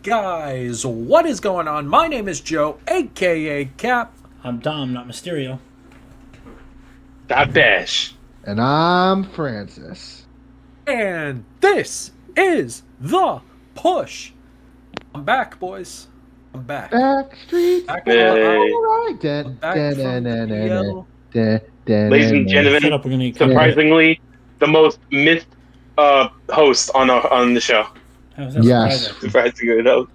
Guys, what is going on? My name is Joe, aka Cap. I'm Dom, not Mysterio. Dot Dash. And I'm Francis. And this is The Push. I'm back, boys. I'm back. Backstreet. Back Ladies and gentlemen, surprisingly, the most missed host on the show. Yes. Surprisingly, though.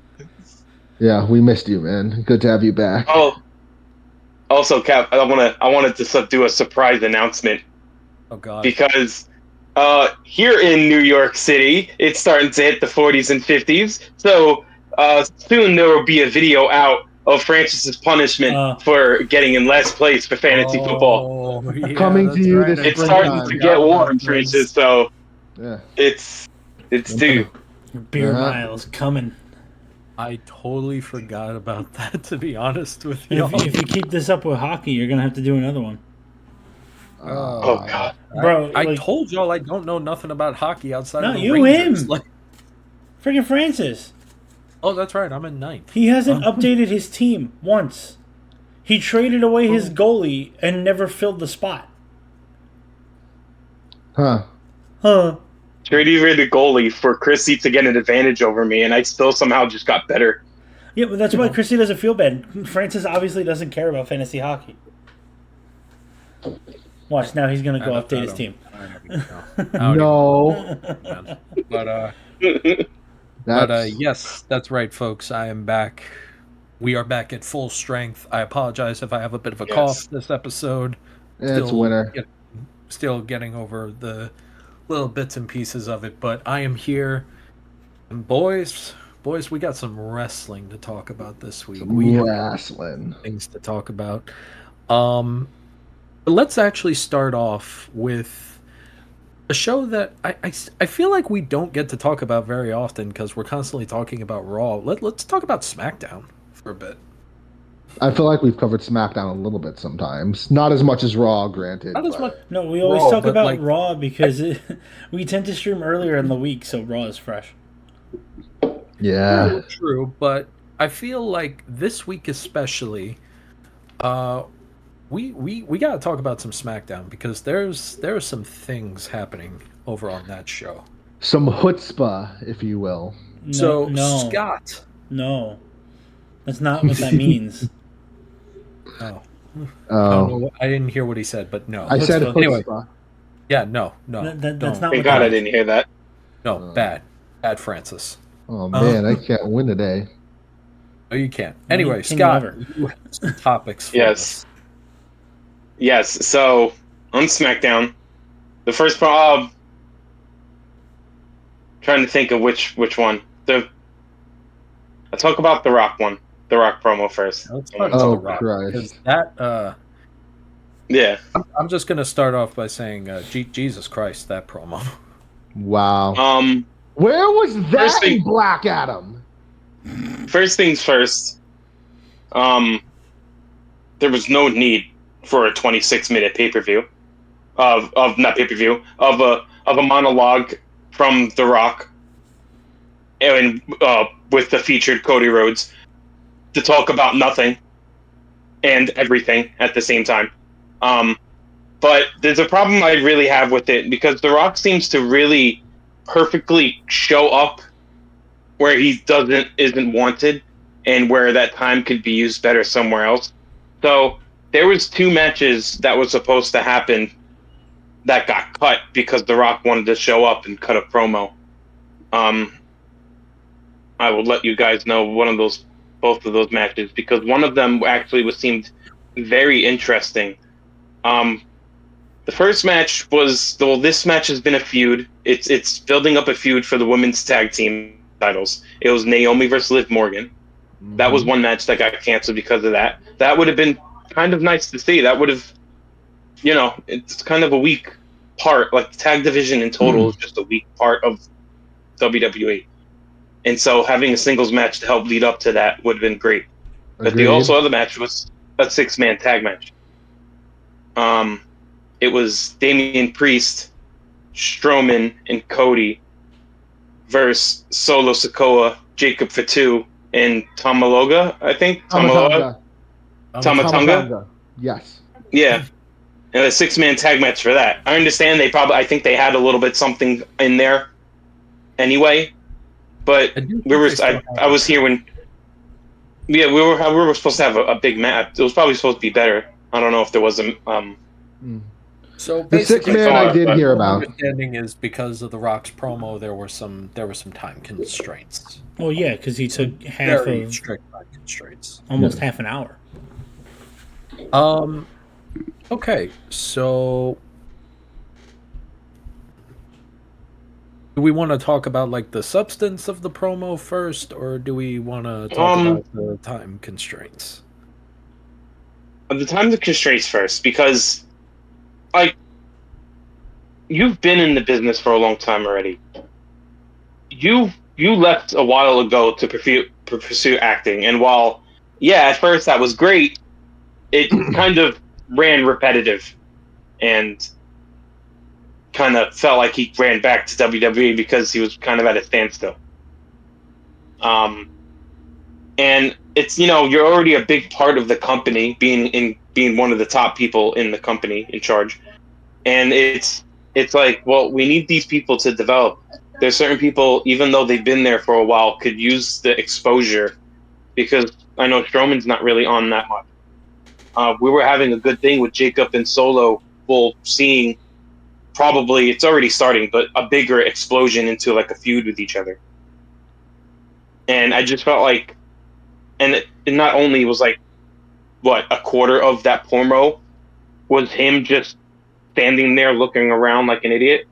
Yeah, we missed you, man. Good to have you back. Oh, also, Cap, I wanted to do a surprise announcement. Oh God! Because here in New York City, it's starting to hit the 40s and 50s. So soon there will be a video out of Francis's punishment for getting in last place for fantasy football. Yeah, coming to you this It's starting to get warm, Francis. So yeah, it's due. Beer miles coming. I totally forgot about that, to be honest with you. If you keep this up with hockey, you're gonna have to do another one. Oh God, bro! I told y'all I don't know nothing about hockey outside of the you Rangers. him. Friggin' Francis. Oh, that's right. I'm in ninth. He hasn't updated his team once. He traded away his goalie and never filled the spot. Huh. Traded away the goalie for Chrissy to get an advantage over me, and I still somehow just got better. Yeah, but that's why Chrissy doesn't feel bad. Francis obviously doesn't care about fantasy hockey. Watch, now he's going to go update his team. No. But yes, that's right, folks. I am back. We are back at full strength. I apologize if I have a bit of a cough this episode. It's winter. Still getting over the little bits and pieces of it, but I am here. And boys, we got some wrestling to talk about this week. Wrestling things to talk about. But let's actually start off with a show that I feel like we don't get to talk about very often because we're constantly talking about Raw. Let's talk about SmackDown for a bit. I feel like we've covered SmackDown a little bit sometimes. Not as much as Raw, granted. Not as much. No, we always talk about Raw because we tend to stream earlier in the week, so Raw is fresh. Yeah. True, but I feel like this week especially, we got to talk about some SmackDown because there are some things happening over on that show. Some chutzpah, if you will. No. Scott. No. That's not what that means. Oh. I didn't hear what he said, but no. I said chutzpah. Anyway, yeah, no. That's not Thank God I didn't hear that. No, bad, Francis. Oh man, I can't win today. Oh, you can't. Anyway, Scott, you have some topics for us. Yes. So on SmackDown, the first trying to think of which one. I'll talk about the Rock one. The Rock promo first. Let's talk about the Rock. Christ. That yeah. I'm just gonna start off by saying, Jesus Christ, that promo. Wow. Where was that in Black Adam? First things first. There was no need for a 26-minute pay-per-view of a monologue from The Rock and with the featured Cody Rhodes to talk about nothing and everything at the same time. But there's a problem I really have with it because The Rock seems to really perfectly show up where he isn't wanted and where that time could be used better somewhere else. So there was 2 matches that was supposed to happen that got cut because The Rock wanted to show up and cut a promo. I will let you guys know both of those matches because one of them actually seemed very interesting. The first match was, this match has been a feud. It's building up a feud for the women's tag team titles. It was Naomi versus Liv Morgan. Mm-hmm. That was one match that got canceled because of that. That would have been kind of nice to see. That would have, it's kind of a weak part. Like the tag division in total is just a weak part of WWE. And so having a singles match to help lead up to that would have been great. But the Agreed. also other match was a 6-man tag match. It was Damian Priest, Strowman, and Cody versus Solo Sikoa, Jacob Fatu, and Tamaloga, I think. Tamatanga. Tamatonga? Tamatanga. Yes. Yeah. And a 6-man tag match for that. I understand I think they had a little bit something in there anyway. But I do think they still I was here when we were supposed to have a big match. It was probably supposed to be better. I don't know if there was a So The six basically, man I did but- hear my about. understanding is because of the Rock's promo, there were some time constraints. Well, yeah, because he took half Very of strict time constraints. almost Yeah. half an hour. Okay, so do we want to talk about like the substance of the promo first, or do we want to talk about the time constraints? the time the constraints first, because like you've been in the business for a long time already. You left a while ago to pursue acting, and while at first that was great, it kind of ran repetitive and kind of felt like he ran back to WWE because he was kind of at a standstill. And it's you're already a big part of the company, being one of the top people in the company in charge, and it's like, well, we need these people to develop. There's certain people, even though they've been there for a while, could use the exposure, because I know Strowman's not really on that much. We were having a good thing with Jacob and Solo, well, seeing probably it's already starting, but a bigger explosion into like a feud with each other. And I just felt like, and it not only was like what a quarter of that promo was him just standing there looking around like an idiot,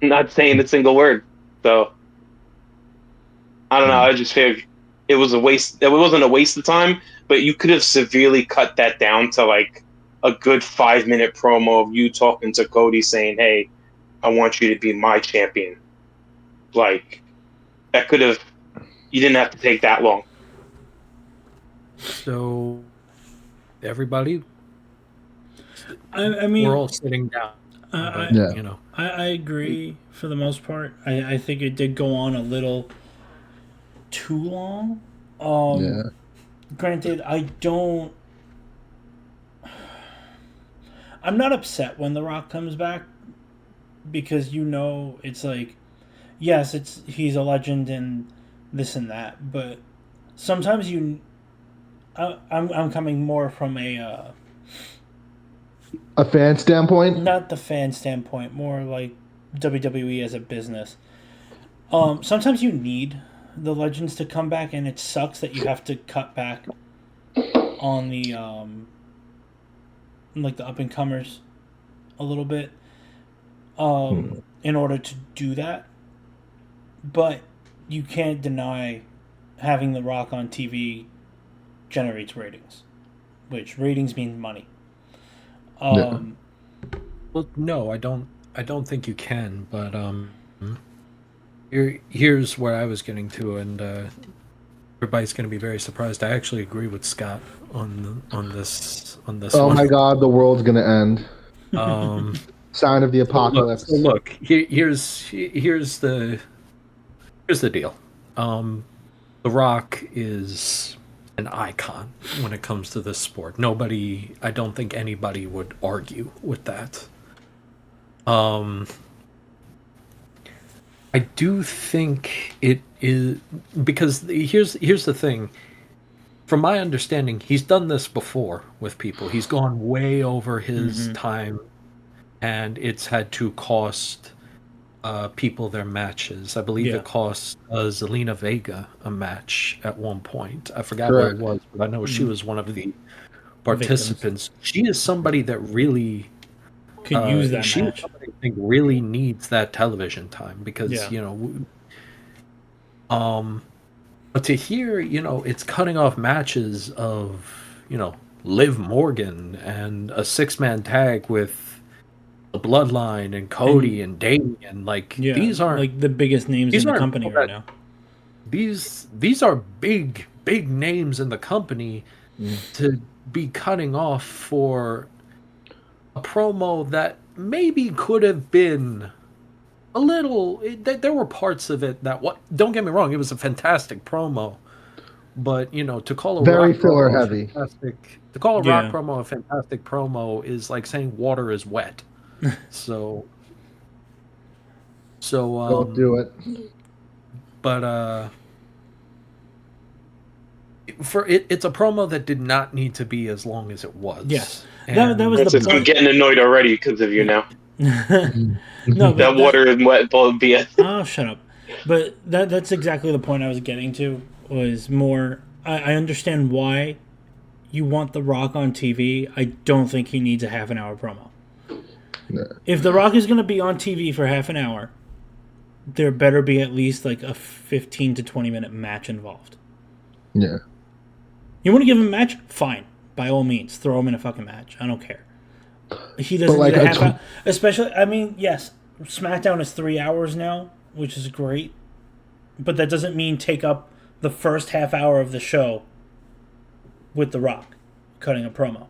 not saying a single word. So I don't know. I just figured it was a waste. It wasn't a waste of time, but you could have severely cut that down to like a good 5-minute promo of you talking to Cody saying, "Hey, I want you to be my champion." Like that could have. You didn't have to take that long. So everybody, I mean, we're all sitting down, but Yeah. I agree for the most part. I think it did go on a little too long. Yeah. Granted, I'm not upset when The Rock comes back, because it's like, yes, he's a legend and this and that, but sometimes I'm coming more from a A fan standpoint? not the fan standpoint, more like WWE as a business. Sometimes you need the legends to come back, and it sucks that you have to cut back on the like the up and comers a little bit in order to do that. But you can't deny having The Rock on TV generates ratings, which ratings mean money. Yeah. well, no, I don't. I don't think you can. But here's where I was getting to, and everybody's going to be very surprised. I actually agree with Scott on this Oh one. my God, the world's gonna end. Um, Sign of the apocalypse. look, here's the deal. The Rock is an icon when it comes to this sport. I don't think anybody would argue with that. I do think it is, because here's the thing. From my understanding, he's done this before with people. He's gone way over his time, and it's had to cost people their matches. I believe Yeah. it cost Zelina Vega a match at one point. I forgot Correct. what it was, but I know she was one of the participants. She is somebody that really Could use that she match. I think really needs that television time, because Yeah. but to hear it's cutting off matches of Liv Morgan and a 6-man tag with the Bloodline and Cody and Damian. Like Yeah, these aren't like the biggest names in the aren't company people right that- now. these are big names in the company to be cutting off for a promo that maybe could have been a little. There were parts of it that don't get me wrong, it was a fantastic promo, but to call a Very rock filler promo a heavy. rock Yeah. promo a fantastic promo is like saying water is wet. So Don't do it. but it's a promo that did not need to be as long as it was. Yes. And That was the Francis, I'm point. getting annoyed already because of you now. No, That water is wet, BS. Oh, shut up. But that's exactly the point I was getting to. Was more. I understand why you want The Rock on TV. I don't think he needs a half an hour promo. No. If The Rock is going to be on TV for half an hour, there better be at least like a 15 to 20-minute match involved. Yeah. You want to give him a match? Fine. By all means, throw him in a fucking match. I don't care. He doesn't like, need a half hour. Especially, I mean, yes, SmackDown is 3 hours now, which is great. But that doesn't mean take up the first half hour of the show with The Rock cutting a promo.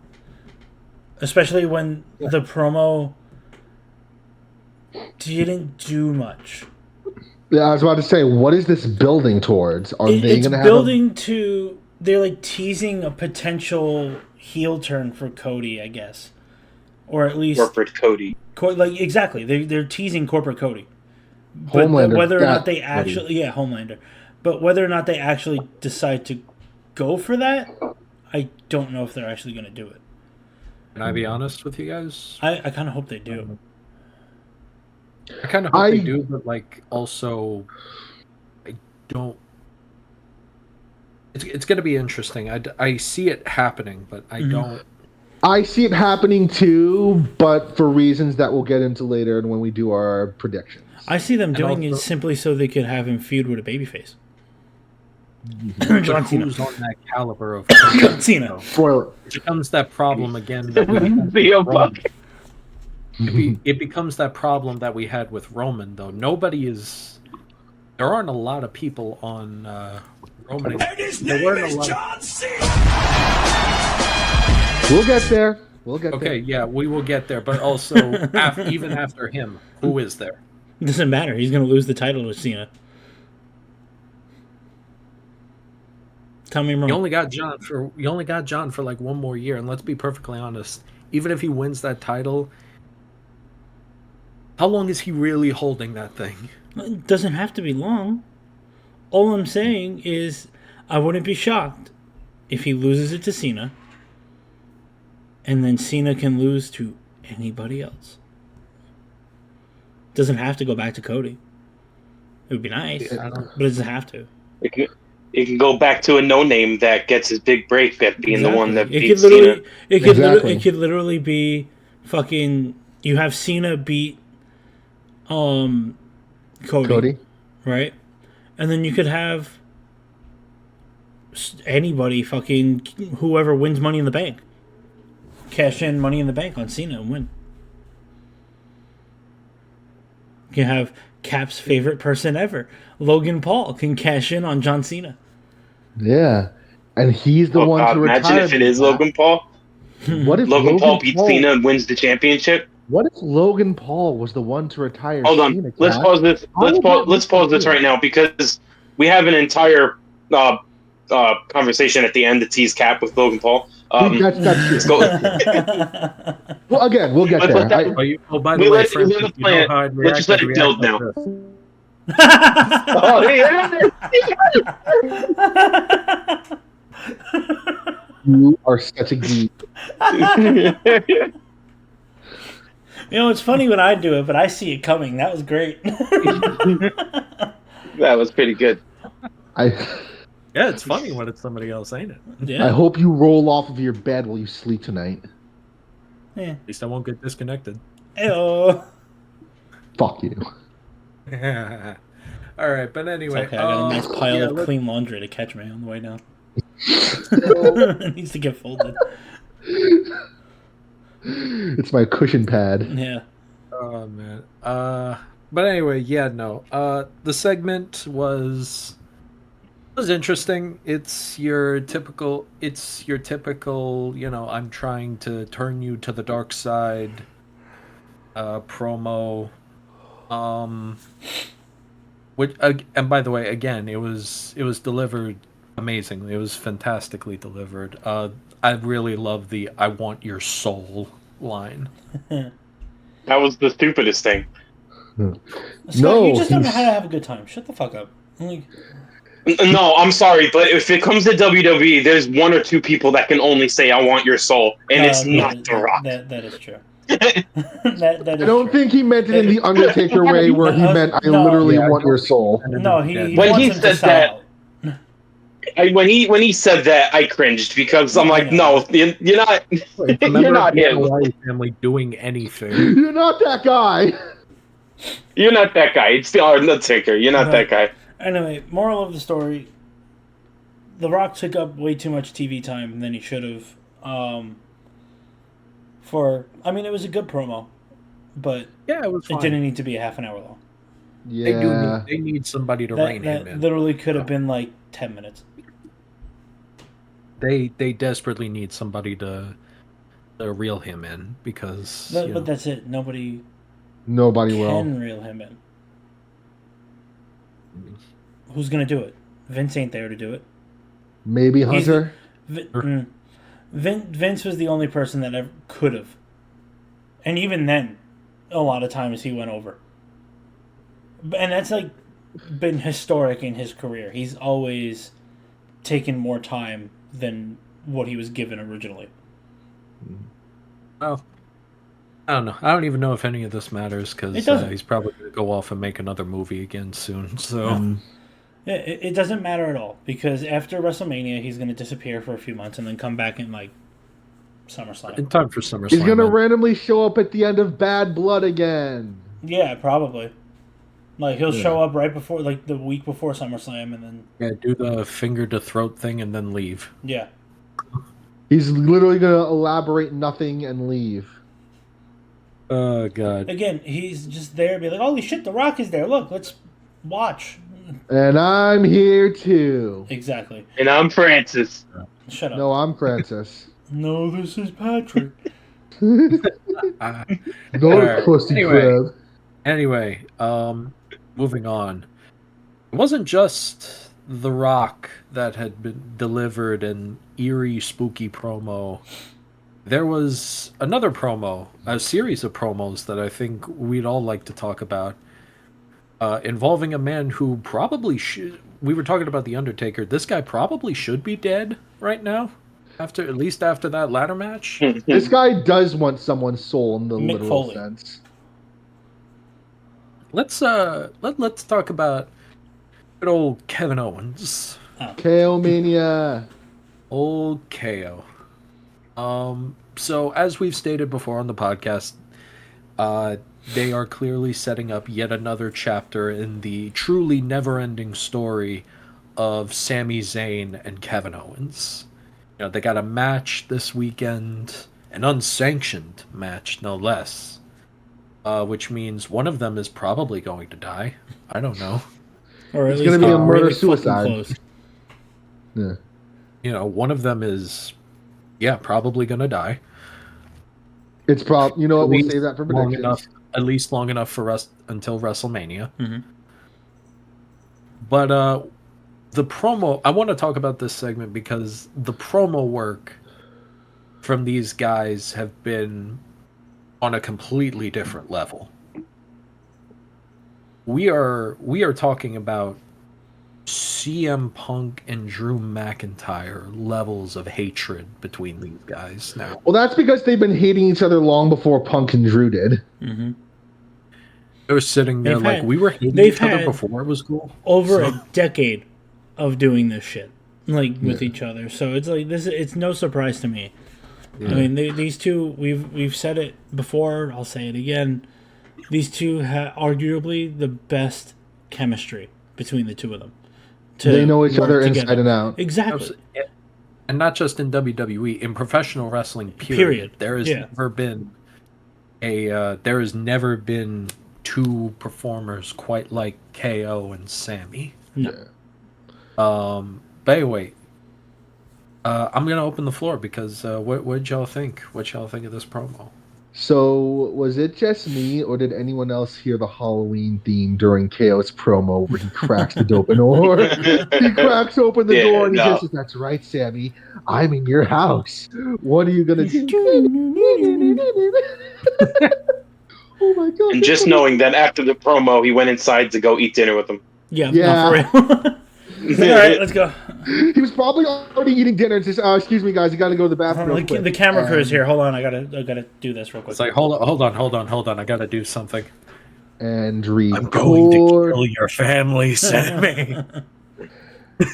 Especially when the promo didn't do much. Yeah, I was about to say, what is this building towards? Are they It's going to have building to... They're like teasing a potential heel turn for Cody, I guess. Or at least... Corporate Cody. Like, exactly. They're teasing corporate Cody. Homelander, whether or not they Cody. actually... Yeah, Homelander. But whether or not they actually decide to go for that, I don't know if they're actually going to do it. Can I be honest with you guys? I kind of hope they do. I kind of hope they do, but like also, I don't. It's going to be interesting. I see it happening, but I don't. I see it happening too, but for reasons that we'll get into later and when we do our predictions. I see them doing it also- simply so they could have him feud with a babyface. But John Cena. who's on that caliber of? John Cena. Spoiler. It becomes that problem again. That we had with CM Roman. Punk. It becomes that problem that we had with Roman, though. Nobody is. There aren't a lot of people on Roman. And his There name weren't a is lot of- John Cena! We'll get there. Okay, yeah, we will get there. But also, even after him, who is there? It doesn't matter. He's going to lose the title to Cena. Tell me I'm wrong. You only got John for like one more year, and let's be perfectly honest. Even if he wins that title, how long is he really holding that thing? It doesn't have to be long. All I'm saying is I wouldn't be shocked if he loses it to Cena and then Cena can lose to anybody else. Doesn't have to go back to Cody. It would be nice, but it doesn't have to. It can go back to a no-name that gets his big break at being the one that It beats could literally, Cena. it could literally be fucking. You have Cena beat, Cody, right? And then you could have anybody, fucking whoever wins Money in the Bank, cash in Money in the Bank on Cena and win. You can have Cap's favorite person ever, Logan Paul, can cash in on John Cena. Yeah. And he's the one to retire. Imagine if it is Logan Paul. What if Logan Paul beats Cena and wins the championship. What if Logan Paul was the one to retire? Hold on, Cena, let's Kat? pause this. Let's pause this right now because we have an entire conversation at the end to tease Cap with Logan Paul. That's Let's true. go. Well, again, we'll get Let's there. let that- By the We way, let- Francis, we let you know how I'd let's just let it react build like now. this. Oh, You are such a geek. You know, it's funny when I do it, but I see it coming. That was great. that was pretty good. Yeah, it's funny when it's somebody else, ain't it? Yeah. I hope you roll off of your bed while you sleep tonight. Yeah. At least I won't get disconnected. Ew. Fuck you. All right, but anyway. Okay, I got a nice pile yeah, of clean laundry to catch me on the way down. It needs to get folded. It's my cushion pad. Yeah. Oh man. But anyway, yeah, no. The segment was interesting. It's your typical, I'm trying to turn you to the dark side promo. Um and by the way, again, it was delivered amazingly. It was fantastically delivered. I really love the "I want your soul" line. That was the stupidest thing. Scott, you No, just don't know he's how to have a good time. Shut the fuck up. Like, No, I'm sorry, but if it comes to WWE, there's one or two people that can only say "I want your soul," and it's not The Rock. that is true. that I is don't true. think he meant it in the Undertaker way, where he meant I No, literally Yeah, I want don't your think he soul. intended no, to be dead. he When wants he him to said sell that, out. when he said that, I cringed because I'm No, I like, know. no, you're not, It's a you're member of not the him. Hawaii family doing anything. You're not that guy. You're not that guy. It's the Undertaker. You're not that But guy. anyway, moral of the story: The Rock took up way too much TV time than he should have. It was a good promo, but Yeah, it was it fine. didn't need to be a half an hour long. Yeah. They need somebody to rein him That in. literally could have been like 10 minutes. They desperately need somebody to reel him in because But that's it. Nobody Nobody will. can reel him in. Who's gonna do it? Vince ain't there to do it. Maybe He's the- Hunter. Vince was the only person that ever could have, and even then, a lot of times he went over. And that's like been historic in his career. He's always taken more time than what he was given originally. Oh, I don't know. I don't even know if any of this matters It because doesn't. he's probably going to go off and make another movie again soon. So It doesn't matter at all because after WrestleMania, he's going to disappear for a few months and then come back in like SummerSlam. in time for SummerSlam. He's gonna man. randomly show up at the end of Bad Blood again. Yeah, probably. Like he'll show up right before, like the week before SummerSlam, and then Yeah, do the finger to throat thing and then leave. yeah. He's literally gonna elaborate nothing and leave. Oh god. Again, he's just there, be like, "Holy shit, The Rock is there! Look, let's watch." And I'm here too. Exactly. And I'm Francis. Shut up. No, I'm Francis. No, this is Patrick. Uh, No, Alright, Krusty anyway. Krab. Anyway, moving on. It wasn't just The Rock that had been delivered an eerie, spooky promo. There was another promo, a series of promos that I think we'd all like to talk about, involving a man who probably should. We were talking about The Undertaker. This guy probably should be dead right now, at least after that ladder match. This guy does want someone's soul in the Mick literal Foley. sense. Let's talk about good old Kevin Owens. KO Mania. Old KO. So as we've stated before on the podcast, they are clearly setting up yet another chapter in the truly never-ending story of Sami Zayn and Kevin Owens. They got a match this weekend, an unsanctioned match, no less. Which means one of them is probably going to die. I don't know. Or at It's least gonna be a get murder really fucking suicide. close. Yeah. One of them is, probably going to die. It's probably, you know what, we'll least save that for long predictions. enough, at least long enough for us until WrestleMania. Mhm. But the promo, I want to talk about this segment because the promo work from these guys have been on a completely different level. We are talking about CM Punk and Drew McIntyre levels of hatred between these guys now. Well, that's because they've been hating each other long before Punk and Drew did. Mm-hmm. They were sitting there They've like had- we were hating they've each other had before it was cool. Over So- a decade of doing this shit, like with each other. So it's like this. It's no surprise to me. I mean, these two. We've said it before. I'll say it again. These two have arguably the best chemistry between the two of them. to They know each work other together. inside and out. Exactly. And not just in WWE, in professional wrestling, period. Period. There has Yeah. never been there has never been two performers quite like KO and Sammy. No. But anyway, I'm gonna open the floor because what did y'all think? What y'all think of this promo? So, was it just me, or did anyone else hear the Halloween theme during KO's promo where he cracks the door? He cracks open the door and he says, "That's right, Sammy. I'm in your house. What are you gonna do?" Oh my god! And just knowing that after the promo, he went inside to go eat dinner with them. Yeah, Yeah. no, for real. All right, let's go. He was probably already eating dinner and says, "Excuse me, guys, you got to go to the bathroom." real quick." The camera crew is here. Hold on, I gotta do this real quick. It's like hold on. I gotta do something. And record. I'm going to kill your family, Sammy.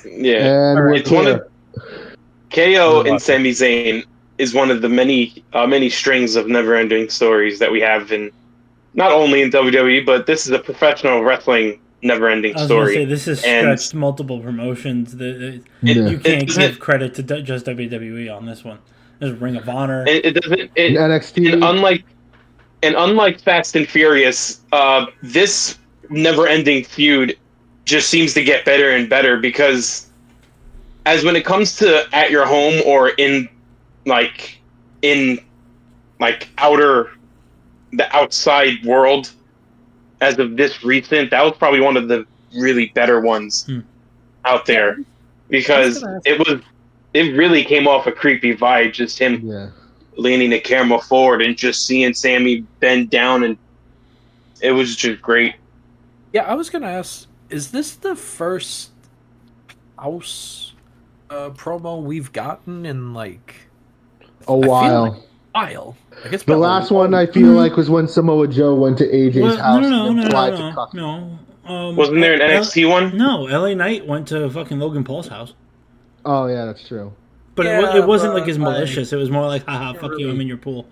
Yeah, And it's one of KO and Sami Zayn is one of the many strings of never-ending stories that we have in not only in WWE, but this is a professional wrestling never-ending I was story. gonna say this has stretched multiple promotions. You can't give credit to just WWE on this one. There's Ring of Honor. It doesn't. NXT. And unlike Fast and Furious, this never-ending feud just seems to get better and better because, as when it comes to at your home or in the outside world, as of this recent, that was probably one of the really better ones out there because it really came off a creepy vibe, just him leaning the camera forward and just seeing Sammy bend down, and it was just great. Yeah, I was gonna ask, is this the first house promo we've gotten in like a while? Like it's the last one I feel like was when Samoa Joe went to AJ's house. No. Wasn't there an NXT one? No, LA Knight went to fucking Logan Paul's house. Oh yeah, that's true. But it wasn't like as malicious. It was more like, haha, fuck you, I'm in your pool.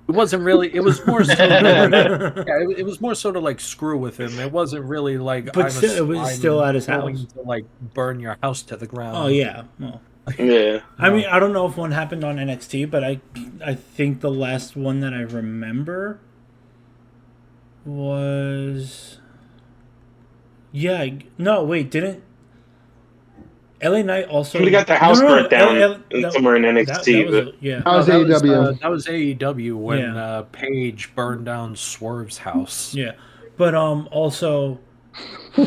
It wasn't really. It was more. It was more sort of like screw with him. It wasn't really like. But still, it was still at his house. To like burn your house to the ground. Oh yeah. Well, yeah. I mean, I don't know if one happened on NXT, but I think the last one that I remember was. Yeah. No, wait. Didn't. LA Knight also. We got the house burnt down somewhere in NXT. That was AEW when Paige burned down Swerve's house. Yeah, but also, yeah,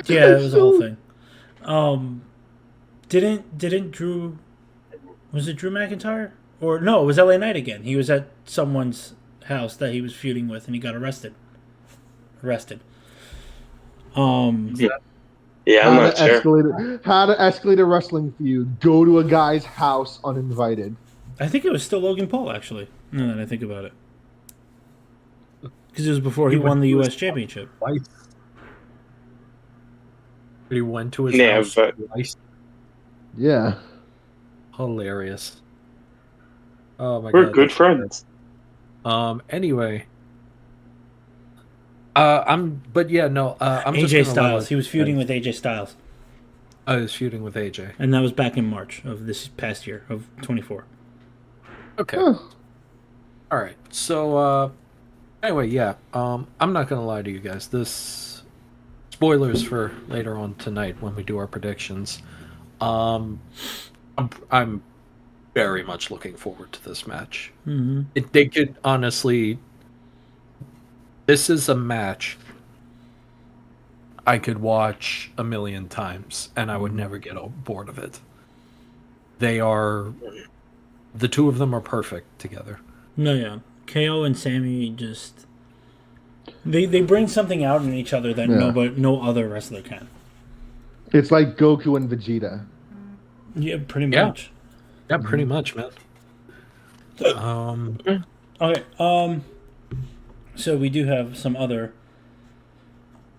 it was a whole thing. Didn't Drew? Was it Drew McIntyre or no? It was LA Knight again. He was at someone's house that he was feuding with, and he got arrested. Yeah, I'm not sure. How to escalate a wrestling feud. Go to a guy's house uninvited. I think it was still Logan Paul, actually, now that I think about it. Because it was before he won the U.S. Championship. He went to his house twice. Yeah. Hilarious. Oh my god. We're good friends. Anyway. I'm AJ just Styles. He was feuding with AJ Styles. I was feuding with AJ. And that was back in March of this past year, of 24. Okay. All right. So, anyway, yeah. I'm not going to lie to you guys. This... Spoilers for later on tonight when we do our predictions. I'm very much looking forward to this match. Mm-hmm. They could honestly... This is a match I could watch a million times, and I would never get bored of it. The two of them are perfect together. No, yeah. KO and Sammy just... They bring something out in each other that no other wrestler can. It's like Goku and Vegeta. Yeah, pretty much. Yeah, pretty much, man. Okay, so we do have some other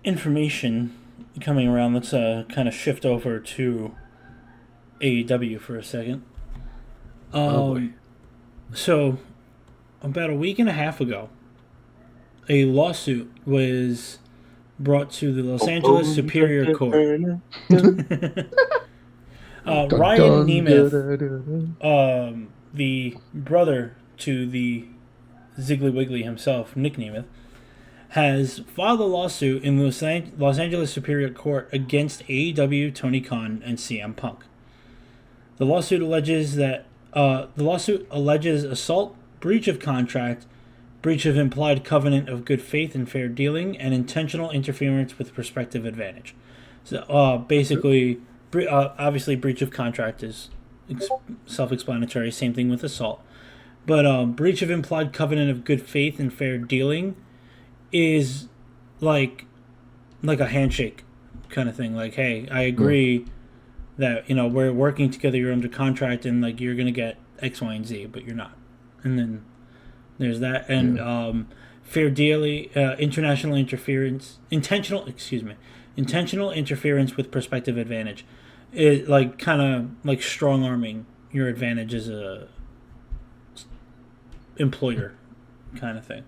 information coming around. Let's kind of shift over to AEW for a second. So, about a week and a half ago, a lawsuit was brought to the Los Angeles Superior Court. Ryan Nemeth, the brother to the Ziggly Wiggly himself, Nick Nemeth, has filed a lawsuit in Los Angeles Superior Court against AEW, Tony Khan, and CM Punk. The lawsuit alleges assault, breach of contract, breach of implied covenant of good faith and fair dealing, and intentional interference with prospective advantage. So basically, obviously, breach of contract is self-explanatory. Same thing with assault. But breach of implied covenant of good faith and fair dealing is like a handshake kind of thing. Like, hey, I agree that we're working together. You're under contract, and like you're gonna get X, Y, and Z, but you're not. And then there's that, and fair dealing, intentional interference with prospective advantage. It like kind of like strong arming your advantage as a employer kind of thing.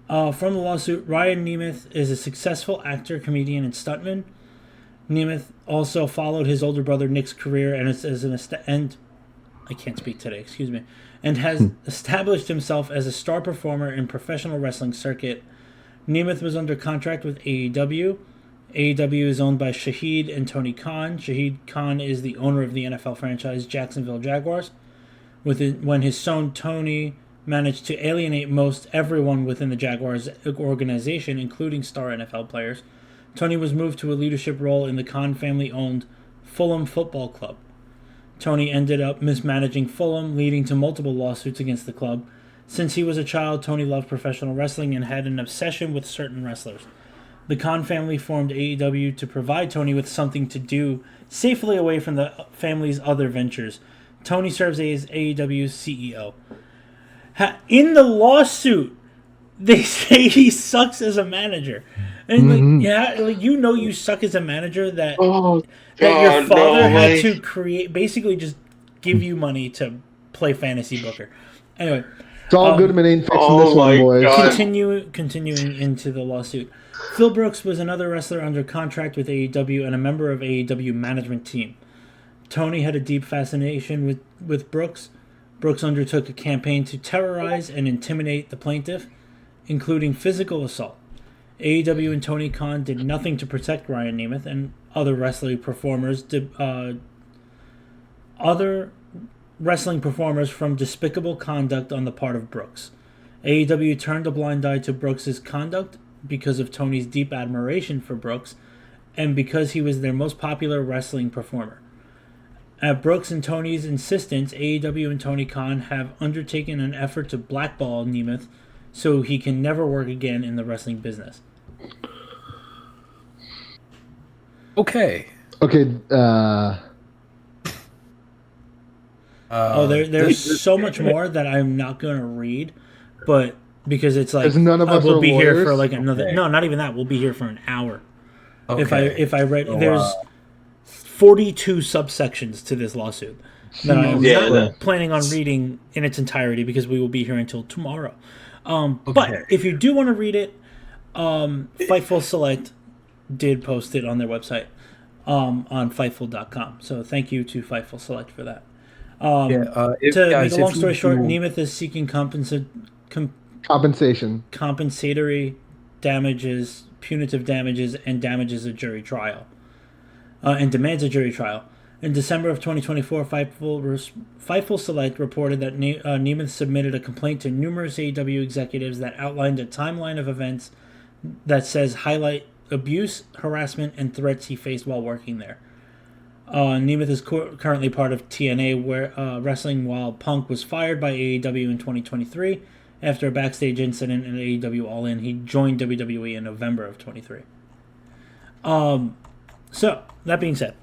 From the lawsuit, Ryan Nemeth is a successful actor, comedian, and stuntman. Nemeth also followed his older brother Nick's career and I can't speak today, excuse me, and has established himself as a star performer in professional wrestling circuit. Nemeth was under contract with AEW. AEW is owned by Shahid and Tony Khan. Shahid Khan is the owner of the NFL franchise Jacksonville Jaguars. When his son Tony managed to alienate most everyone within the Jaguars organization, including star NFL players, Tony was moved to a leadership role in the Khan family-owned Fulham Football Club. Tony ended up mismanaging Fulham, leading to multiple lawsuits against the club. Since he was a child, Tony loved professional wrestling and had an obsession with certain wrestlers. The Khan family formed AEW to provide Tony with something to do safely away from the family's other ventures. Tony serves as AEW's CEO. In the lawsuit, they say he sucks as a manager. And you suck as a manager that your father had to create, basically just give you money to play fantasy booker. Anyway, it's all Goodman ain't fixing this one, boys. Continuing into the lawsuit. Phil Brooks was another wrestler under contract with AEW and a member of AEW management team. Tony had a deep fascination with Brooks. Brooks undertook a campaign to terrorize and intimidate the plaintiff, including physical assault. AEW and Tony Khan did nothing to protect Ryan Nemeth and other wrestling performers from despicable conduct on the part of Brooks. AEW turned a blind eye to Brooks' conduct because of Tony's deep admiration for Brooks and because he was their most popular wrestling performer. At Brooks and Tony's insistence, AEW and Tony Khan have undertaken an effort to blackball Nemeth so he can never work again in the wrestling business. Okay. There's so much more that I'm not going to read, but because it's like none of us we'll be lawyers. Here for like another. Okay. No, not even that. We'll be here for an hour. Okay. If I read, there's 42 subsections to this lawsuit that I'm not planning on reading in its entirety because we will be here until tomorrow. But if you do want to read it, Fightful Select did post it on their website on Fightful.com. So thank you to Fightful Select for that. To make a long story short, Nemeth is seeking compensatory damages, punitive damages, and damages a jury trial. And demands a jury trial. In December of 2024, Fightful Select reported that Nemeth submitted a complaint to numerous AEW executives that outlined a timeline of events that says highlight abuse, harassment, and threats he faced while working there. Nemeth is currently part of TNA Wrestling, while Punk was fired by AEW in 2023 after a backstage incident in AEW All In. He joined WWE in November of 23. So, that being said,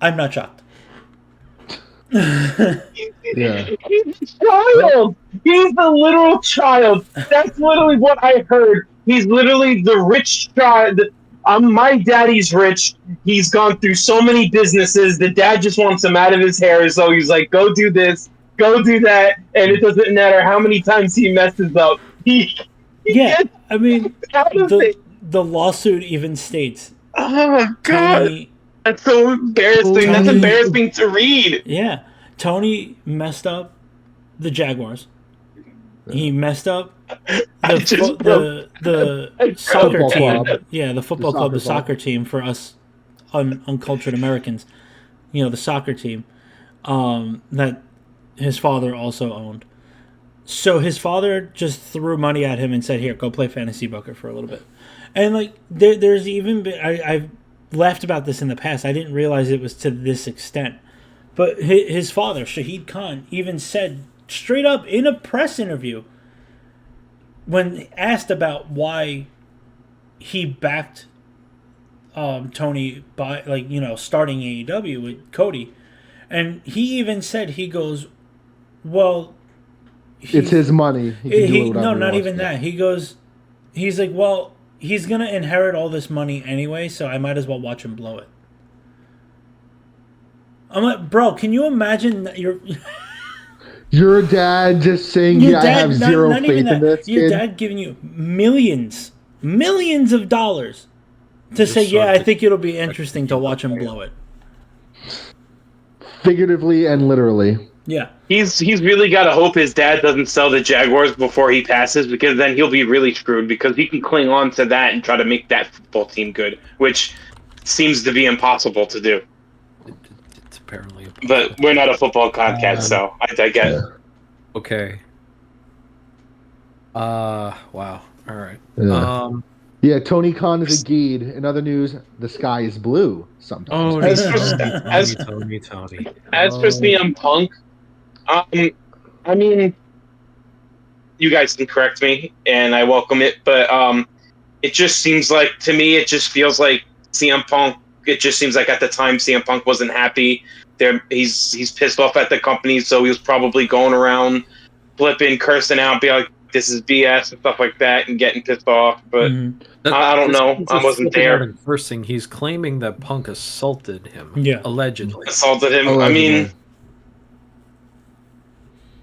I'm not shocked. Yeah. He's a child! He's the literal child! That's literally what I heard. He's literally the rich child. My daddy's rich. He's gone through so many businesses. The dad just wants him out of his hair, so he's like, go do this, go do that, and it doesn't matter how many times he messes up. I mean, the lawsuit even states, oh my god, that's so embarrassing. That's embarrassing to read. Yeah, Tony messed up the Jaguars. He messed up I the just the soccer Football team. club. Yeah, the football club, the soccer soccer team for us uncultured Americans. You know, the soccer team that his father also owned. So his father just threw money at him and said, "Here, go play fantasy poker for a little bit." And like, there's even been I've laughed about this in the past. I didn't realize it was to this extent. But his father, Shahid Khan, even said straight up in a press interview when asked about why he backed Tony by starting AEW with Cody, and he even said he goes, well, It's his money. He can do whatever no, he not wants even to. that. He's like, well, he's gonna inherit all this money anyway, so I might as well watch him blow it. I'm like, bro, can you imagine that Your dad just saying, your "Yeah, I dad, have zero not even faith in that, this your kid." dad giving you millions of dollars to Just say, sort yeah, of I think it'll be interesting to watch him blow it. Figuratively and literally. Yeah. He's really got to hope his dad doesn't sell the Jaguars before he passes, because then he'll be really screwed, because he can cling on to that and try to make that football team good, which seems to be impossible to do. It's apparently But impossible. we're not a football podcast, so I get it. Okay. Wow. All right. Yeah. Yeah, Tony Khan is a geed. In other news, the sky is blue sometimes. Oh, As Tony. for CM Punk, I mean, you guys can correct me, and I welcome it, but it just seems like, to me, it just feels like CM Punk. It just seems like at the time CM Punk wasn't happy. He's pissed off at the company, so he was probably going around flipping, cursing out, be like, "This is BS" and stuff like that, and getting pissed off. But I don't know. I wasn't there. And cursing. He's claiming that Punk assaulted him. Yeah. Allegedly. Assaulted him. Allegedly. I mean,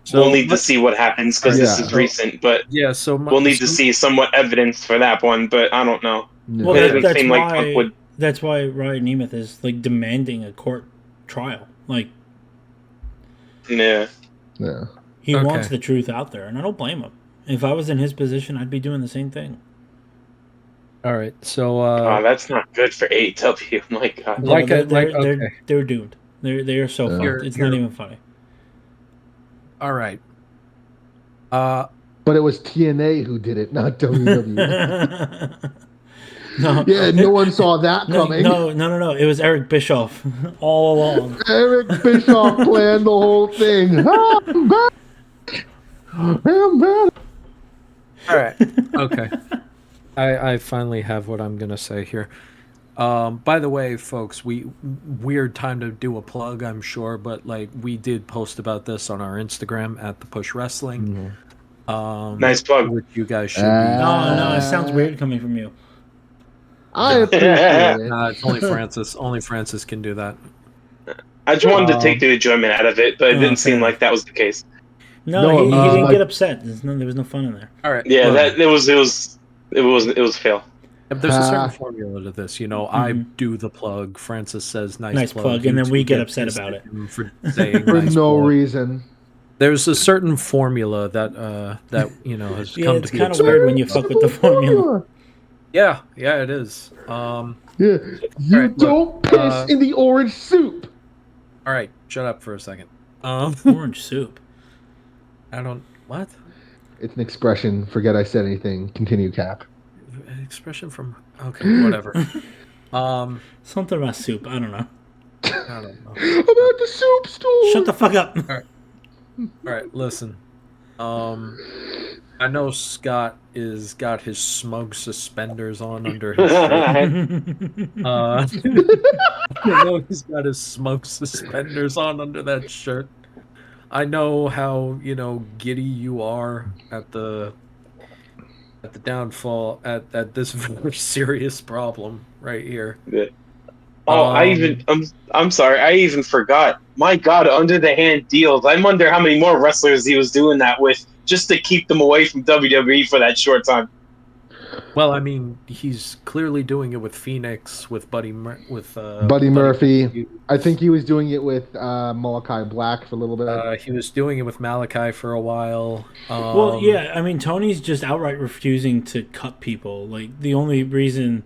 So we'll need to see what happens, because this is so- recent. But Yeah. So we'll need to see somewhat evidence for that one. But I don't know. No. Well, It doesn't that's seem like Punk why would. that's why Ryan Nemeth is like demanding a court trial. Like, Yeah. Yeah. he Okay. wants the truth out there, and I don't blame him. If I was in his position, I'd be doing the same thing. All right. So Oh, that's not good for AEW. My God. Like they're, a- like- they're, okay. they're doomed. They are so Yeah. fucked. It's not Here- even funny. all right. But it was TNA who did it, not WWE. No, Yeah, no one saw that coming. No. It was Eric Bischoff all along. Eric Bischoff planned the whole thing. Ah, I'm back. I'm back. All right. Okay. I finally have what I'm gonna say here. By the way, folks, weird time to do a plug, I'm sure, but like we did post about this on our Instagram at the Push Wrestling. Nice plug. Which you guys should be. No, it sounds weird coming from you. I appreciate it. Nah, it's only Francis. Only Francis can do that. I just wanted to take the enjoyment out of it, but it didn't seem like that was the case. No, he didn't like- get upset. There was no fun in there. All right. Yeah, look, it was fail. there's a certain formula to this. You know, I do the plug. Francis says nice plug, and then You we two get upset pissed about at it. him for saying For nice no plug. reason. There's a certain formula that has Yeah, come it's to be kind of accepted. weird when you fuck with the formula. Yeah, it is. Yeah, you Alright, look, don't piss in the orange soup. All right, shut up for a second. Orange soup. I don't what It's an expression. Forget I said anything. Continue, Cap. an expression from okay, whatever. Something about soup. I don't know. I don't know. About the soup store. Shut the fuck up. All right, listen. I know Scott is got his smug suspenders on under his shirt. I know he's got his smug suspenders on under that shirt. I know how giddy you are at the downfall at this very serious problem right here. Oh, I'm sorry. I even forgot. My God, under the hand deals. I wonder how many more wrestlers he was doing that with, just to keep them away from WWE for that short time. Well, I mean, he's clearly doing it with Phoenix, with Buddy Buddy Murphy. Murphy. I think he was doing it with Malachi Black for a little bit. He was doing it with Malachi for a while. Well, yeah, I mean, Tony's just outright refusing to cut people. Like, the only reason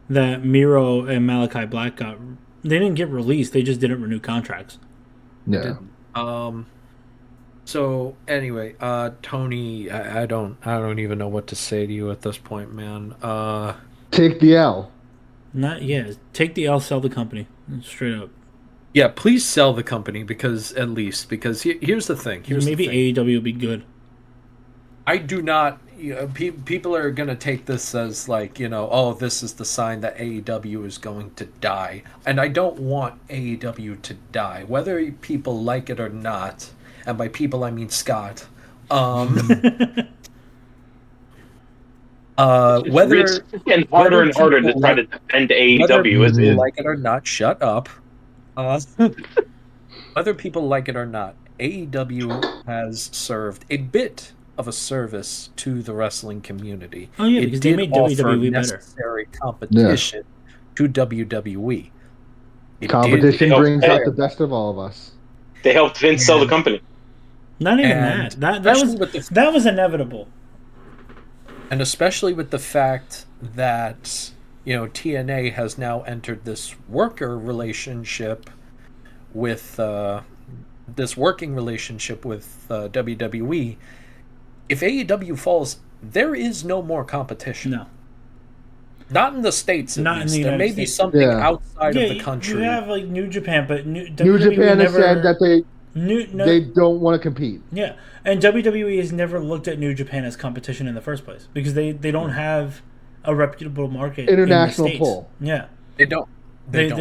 that Miro and Malachi Black they didn't get released, they just didn't renew contracts. Yeah. So anyway, Tony, I don't even know what to say to you at this point, man. Take the L. Not yeah, take the L, sell the company straight up. Yeah, please sell the company because here's the thing. Maybe AEW will be good. I do not. People are gonna take this as like, oh, this is the sign that AEW is going to die, and I don't want AEW to die, whether people like it or not. And by people, I mean Scott. Whether it's getting harder and harder to try to defend AEW. Whether people like it or not, shut up. Whether people like it or not, AEW has served a bit of a service to the wrestling community. Oh yeah, because they made WWE better. Necessary competition to WWE. Competition brings out the best of all of us. They helped Vince sell the company. Not even that was inevitable. And especially with the fact that TNA has now entered this working relationship with WWE. If AEW falls, there is no more competition. No. Not in the States, at Not least. in the There may United be States. something outside of the country. You have like New Japan, but New Japan has said that they don't want to compete. Yeah, and WWE has never looked at New Japan as competition in the first place because they don't have a reputable market international in the States. pull. Yeah, They don't. They're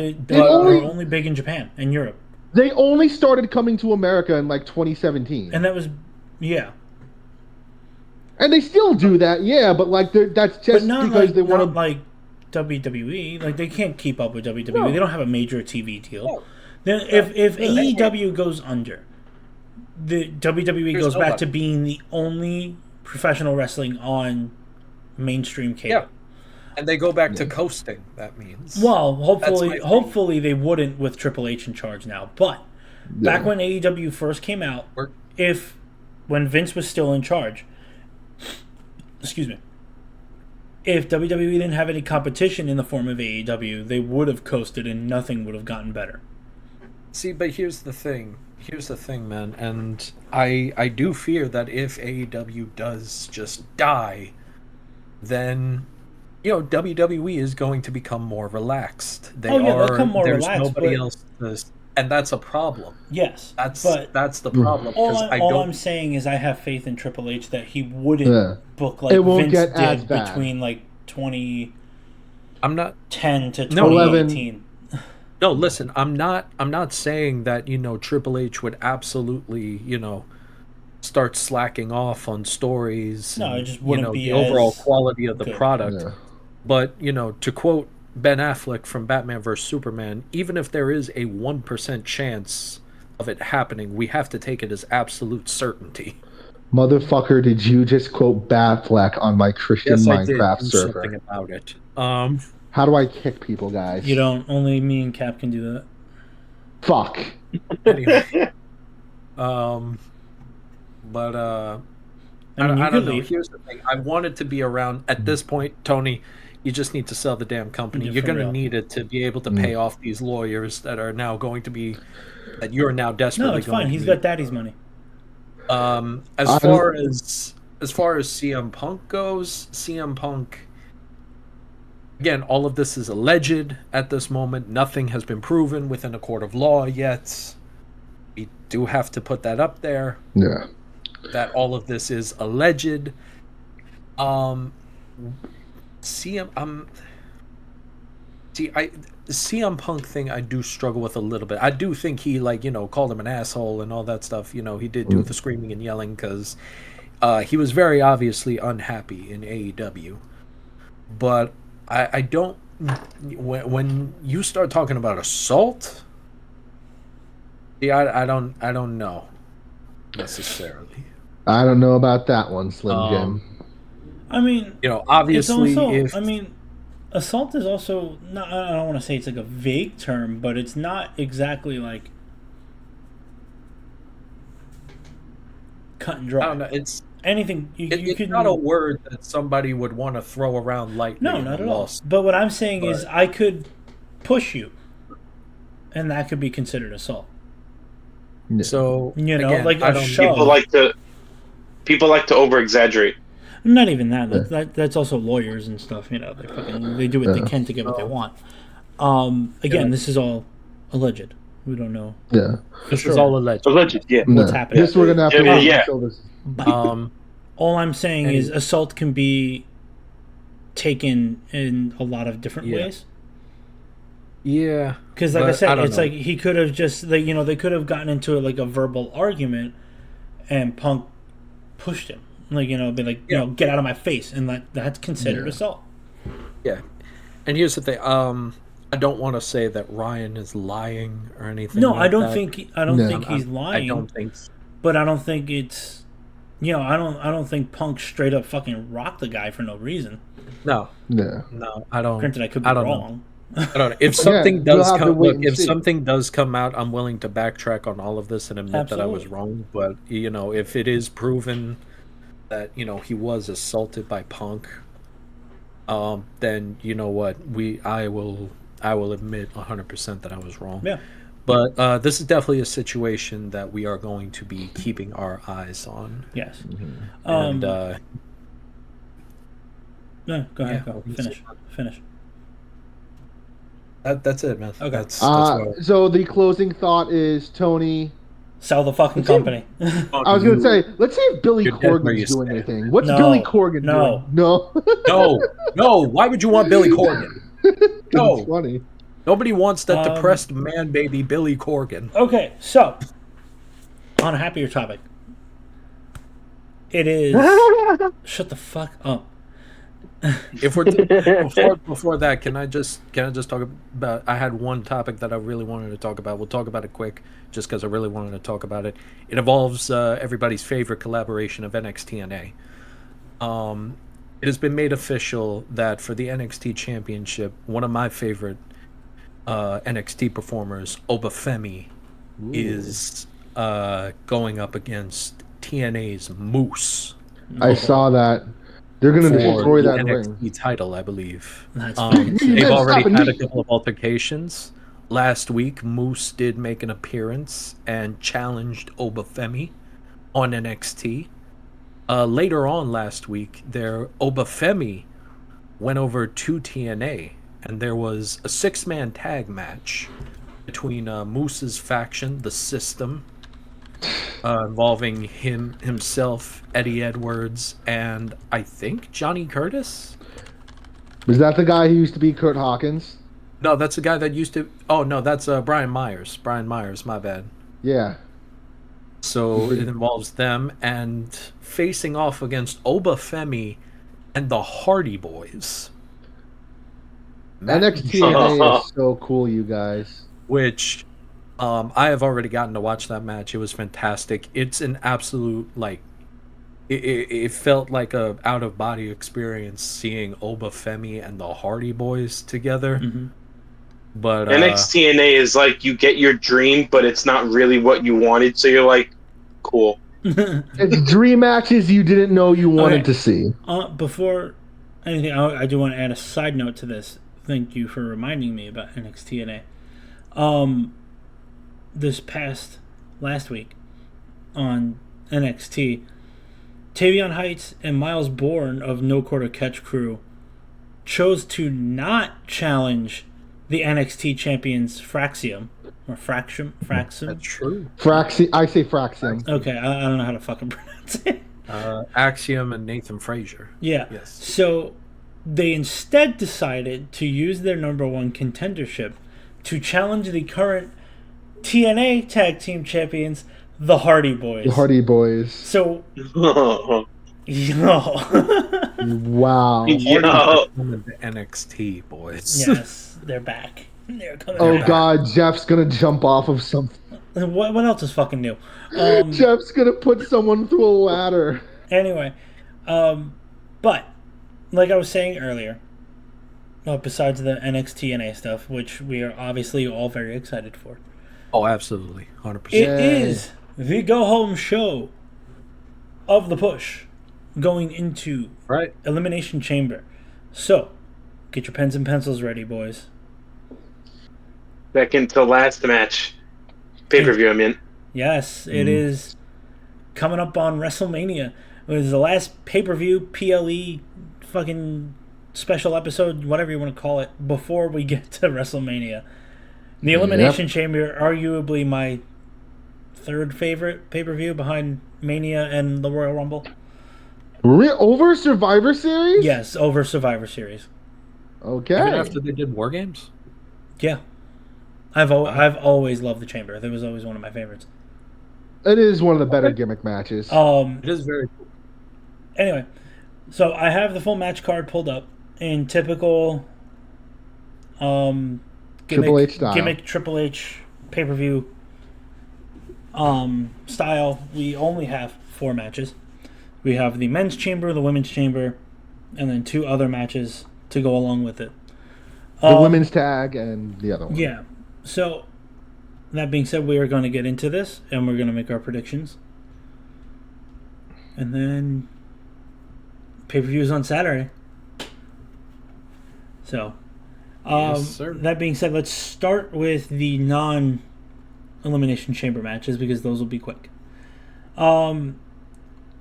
only big in Japan and Europe. They only started coming to America in like 2017, and that was And they still do that, but like that's just because they want to like WWE. Like they can't keep up with WWE. No. They don't have a major TV deal. No. Then if AEW goes under, the WWE goes back to being the only professional wrestling on mainstream cable. Yeah. And they go back to coasting, that means. Well, hopefully they wouldn't with Triple H in charge now. But back when AEW first came out, when Vince was still in charge, excuse me, if WWE didn't have any competition in the form of AEW, they would have coasted and nothing would have gotten better. See, but here's the thing, man, and I do fear that if AEW does just die, then WWE is going to become more relaxed. They'll become more there's relaxed. Nobody else, and that's a problem. Yes, that's the problem. All I'm saying is I have faith in Triple H that he wouldn't book like Vince did between like 2010 to 2018. No, listen, I'm not saying that Triple H would absolutely start slacking off on stories. No, it just wouldn't be the overall quality of the product. Yeah. But to quote Ben Affleck from Batman vs Superman, even if there is a 1% chance of it happening, we have to take it as absolute certainty. Motherfucker, did you just quote Batfleck on my Christian Minecraft server? Something about it. How do I kick people, guys? You don't. Only me and Cap can do that. Fuck. Anyway. But I don't know. Here's the thing. I wanted to be around at this point, Tony. You just need to sell the damn company. You're going to need it to be able to pay off these lawyers that are now going to be that you're now desperately. No, it's fine. He's got daddy's money. As far as CM Punk goes, CM Punk. Again, all of this is alleged at this moment. Nothing has been proven within a court of law yet. We do have to put that up there. Yeah. That all of this is alleged. CM Punk thing I do struggle with a little bit. I do think he called him an asshole and all that stuff. He did do the screaming and yelling because he was very obviously unhappy in AEW. But I don't when you start talking about assault, I don't know necessarily. I don't know about that one, Slim Jim. I mean, it's obviously, also. if I mean, assault is also not. I don't want to say it's like a vague term, but it's not exactly like cut and dry. I don't know, it's Anything you it's can. not a word that somebody would want to throw around lightly No, in not a at all. lawsuit. But what I'm saying is, But I could push you, and that could be considered assault. so Again, like I a don't. shove. People like to over exaggerate. Not even that. That's also lawyers and stuff. They do what they can to get what they Oh. want. Again, this is all alleged. We don't know. Yeah. This is all alleged. Alleged, yeah. What's happening? This we're gonna have to Yeah, wait yeah. until this. All I'm saying is And- assault can be taken in a lot of different ways. Yeah, Because, like I but said, don't it's know. like he could have just, they could have gotten into like a verbal argument, and Punk pushed him, be like, get out of my face, and that's considered assault. Yeah, and here's the thing. I don't want to say that Ryan is lying or anything. No, like I don't that. think he's lying. I don't think. But I don't think it's, I don't think Punk straight up fucking rocked the guy for no reason. No, Yeah. no, I don't. Granted, I could be I don't know. wrong. I don't know. If something we'll does have to come, wait look, and if see. something does come out, I'm willing to backtrack on all of this and admit that I was Absolutely. wrong. But if it is proven that he was assaulted by Punk, then you know what, I will admit 100% that I was wrong. Yeah. But this is definitely a situation that we are going to be keeping our eyes on. Yes. And No, go ahead. yeah, Go. we'll Finish. that's it, man. Okay. That's what So the closing thought is, Tony. Sell the fucking company. I was gonna say, let's see if Billy You're dead where you Corgan's doing stand. anything. What's No. Billy Corgan No. doing? No. No. Why would you want Billy Corgan? No. It's funny. Nobody wants that depressed man baby Billy Corgan. Okay, so on a happier topic, it is. Shut the fuck up. If we're before that, can I just talk about? I had one topic that I really wanted to talk about. We'll talk about it quick, just because I really wanted to talk about it. It involves everybody's favorite collaboration of NXT and A. It has been made official that for the NXT Championship, one of my favorite NXT performers, Obafemi, is going up against TNA's Moose. I saw that. They're gonna for destroy the that NXT ring. title, I believe. That's They've Stop already it. had a couple of altercations. Last week, Moose did make an appearance and challenged Obafemi on NXT. Later on last week, Obafemi went over to TNA, and there was a 6-man tag match between Moose's faction, the System, involving himself, Eddie Edwards, and I think Johnny Curtis. Was that the guy who used to be Kurt Hawkins? No, that's the guy that used to. Oh no, that's Brian Myers. Brian Myers, my bad. Yeah. So it involves them and facing off against Obafemi and the Hardy Boys. NXT NA is so cool, you guys. Which I have already gotten to watch that match. It was fantastic. It's an absolute it felt like a out of body experience seeing Obafemi and the Hardy Boys together. Mm-hmm. But NXT NA is like you get your dream, but it's not really what you wanted. So you're like, cool. It's dream matches you didn't know you wanted to see. Before anything, I do want to add a side note to this. Thank you for reminding me about NXT NA. This past last week on NXT, Tavion Heights and Miles Bourne of No Quarter Catch Crew chose to not challenge the NXT champions Fraxium or Fraxium. That's true. I say Fraxium. Okay, I don't know how to fucking pronounce it. Axiom and Nathan Frazier. Yeah. Yes. So they instead decided to use their number one contendership to challenge the current TNA tag team champions, the Hardy Boys. The Hardy Boys. So, Wow. The NXT boys. Yes, they're back. They're coming Oh back. God, Jeff's gonna jump off of something. What else is fucking new? Jeff's gonna put someone through a ladder. Anyway, but like I was saying earlier, besides the NXT NA stuff, which we are obviously all very excited for, Oh, absolutely, 100%. it Yay. is the go home show of the push going into Right. Elimination Chamber. So, get your pens and pencils ready, boys. Second to last match. Pay-per-view, I mean. Yes, it is coming up on WrestleMania. It was the last pay-per-view, PLE, fucking special episode, whatever you want to call it, before we get to WrestleMania. The Elimination Chamber, arguably my third favorite pay-per-view behind Mania and the Royal Rumble. Over Survivor Series? Yes, over Survivor Series. Okay. Even after they did War Games? Yeah. I've always loved the Chamber. That was always one of my favorites. It is one of the better gimmick matches. It is very cool. Anyway, so I have the full match card pulled up in typical Triple H style. gimmick Triple H pay-per-view style. We only have 4 matches. We have the men's chamber, the women's chamber, and then 2 other matches to go along with it. The women's tag and the other one. Yeah. So, that being said, we are going to get into this, and we're going to make our predictions. And then, pay-per-views on Saturday. So, Yes, sir. that being said, let's start with the non-Elimination Chamber matches, because those will be quick. For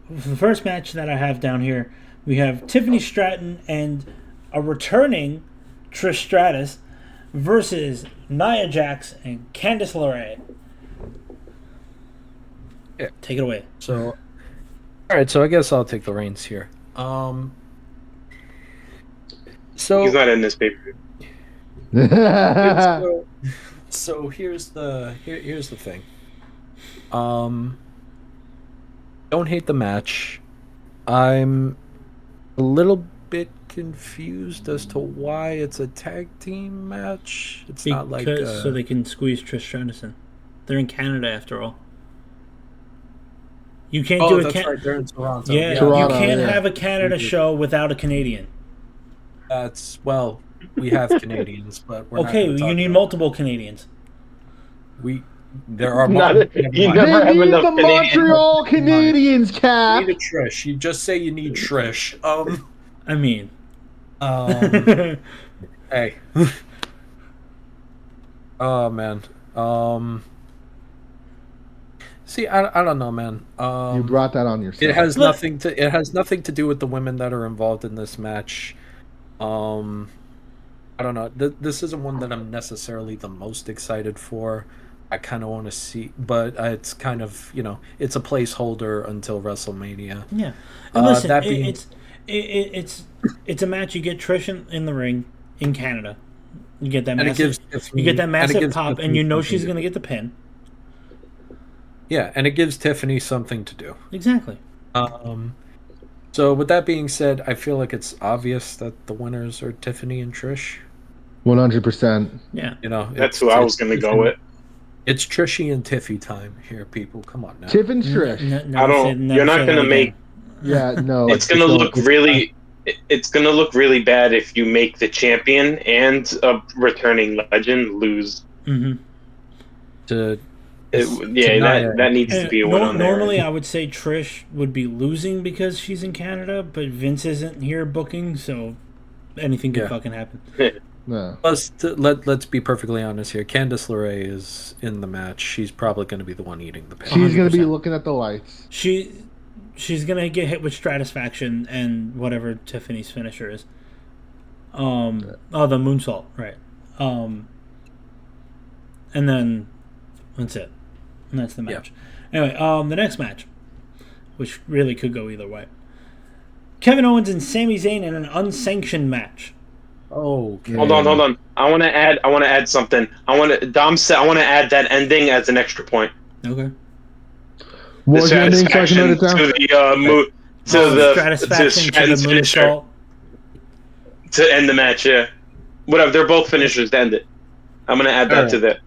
the first match that I have down here, we have Tiffany Stratton and a returning Trish Stratus versus Nia Jax and Candice LeRae. Yeah. Take it away. So, all right. So I guess I'll take the reins here. So He's not in this pay-per-view. so here's the thing. Don't hate the match. I'm a little bit confused as to why it's a tag team match. It's not like so they can squeeze Trish Stratus in. They're in Canada after all. You can't do a that's right. They're in Toronto. Yeah, Toronto, you can't yeah. have a Canada show without a Canadian. We have Canadians, but we're Okay, not you need multiple Canadians. There are Not- multiple. you Never never They have need enough the Canadian. Montreal Canadians, mind. Cap. You need a Trish. You just say you need Trish. I mean, Hey. Oh man. See, I don't know, man. You brought that on yourself. It has nothing to do with the women that are involved in this match. I don't know. This isn't one that I'm necessarily the most excited for. I kind of want to see, but it's kind of, it's a placeholder until WrestleMania. yeah. And listen, that being- it's a match. You get Trish in the ring in Canada. You get that And it massive, gives Tiffany- you get that and it massive gives pop, Tiffany and you know something she's to going to do. get the pin. Yeah, and it gives Tiffany something to do. Exactly. So with that being said, I feel like it's obvious that the winners are Tiffany and Trish. 100%. Yeah. That's who I was going to go with. It's Trishy and Tiffy time here, people. Come on now. Tiff and Trish. You're not going to make. Yeah, no. It's going to look really. It's going to look really bad if you make the champion and a returning legend lose. Mm-hmm. That needs to be a win on there. Normally, I would say Trish would be losing because she's in Canada, but Vince isn't here booking, so anything could fucking happen. No. Plus, let's be perfectly honest here. Candice LeRae is in the match. She's probably going to be the one eating the pin. She's going to be 100%. looking at the lights. She's gonna get hit with Stratisfaction and whatever Tiffany's finisher is. The moonsault, right? And then that's it. And that's the match. Anyway, the next match, which really could go either way. Kevin Owens and Sami Zayn in an unsanctioned match. Okay. Hold on. I want to add something. Dom said I want to add that ending as an extra point. Okay. What was the ending so I can write it down? Stratisfaction to the moonsault. To end the match, yeah. Whatever, they're both finishers to end it. I'm gonna add that to that.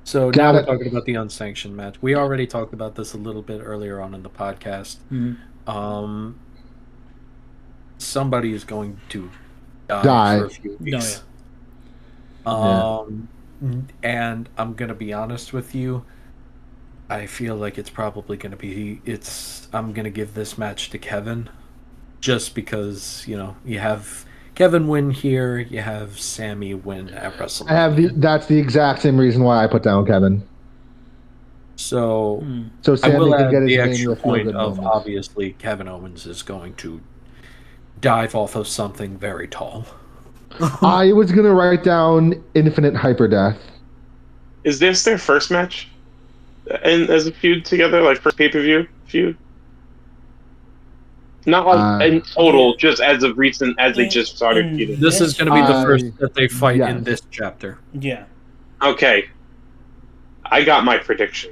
So now we're talking about the unsanctioned match. We already talked about this a little bit earlier on in the podcast. Mm-hmm. Um, somebody is going to die Die. for a few No, weeks. Yeah. And I'm gonna be honest with you. I feel like it's probably gonna be I'm gonna give this match to Kevin, just because you have Kevin win here, you have Sammy win at WrestleMania. That's the exact same reason why I put down Kevin. So So I will Sammy can add get his the extra Mania feel point good of moments. obviously Kevin Owens is going to dive off of something very tall. I was gonna write down Infinite Hyper Death. Is this their first match? And as a feud together, like first pay-per-view feud? Not like in Yeah. total, just as of recent, as they just started in feuding. This is this going to be the feud, first that they fight in Yes. this chapter. yeah. Okay, I got my prediction,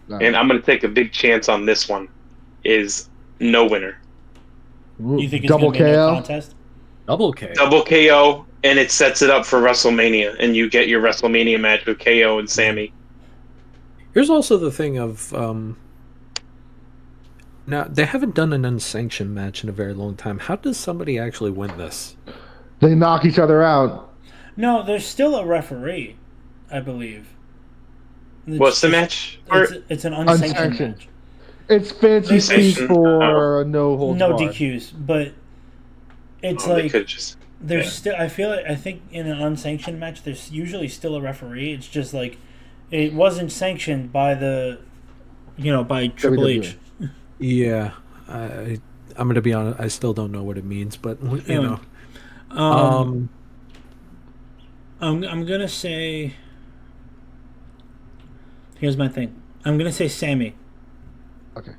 and I'm going to take a big chance on this one. Is no winner, You think it's Double going to be a no KO? contest? Double K. double KO, and it sets it up for WrestleMania, and you get your WrestleMania match with KO and Sammy. Here's also the thing of now they haven't done an unsanctioned match in a very long time. How does somebody actually win this? They knock each other out. No, there's still a referee, I believe. What's the match? It's an unsanctioned Unsanctioned. match. It's fancy speak Unsanctioned? for no holds No barred. DQs, but it's They like could just. there's yeah. still. I think in an unsanctioned match, there's usually still a referee. It's just like it wasn't sanctioned by by Triple H. Yeah, I'm going to be honest. I still don't know what it means, but Anyway, I'm gonna say. Here's my thing. I'm gonna say Sammy. Okay.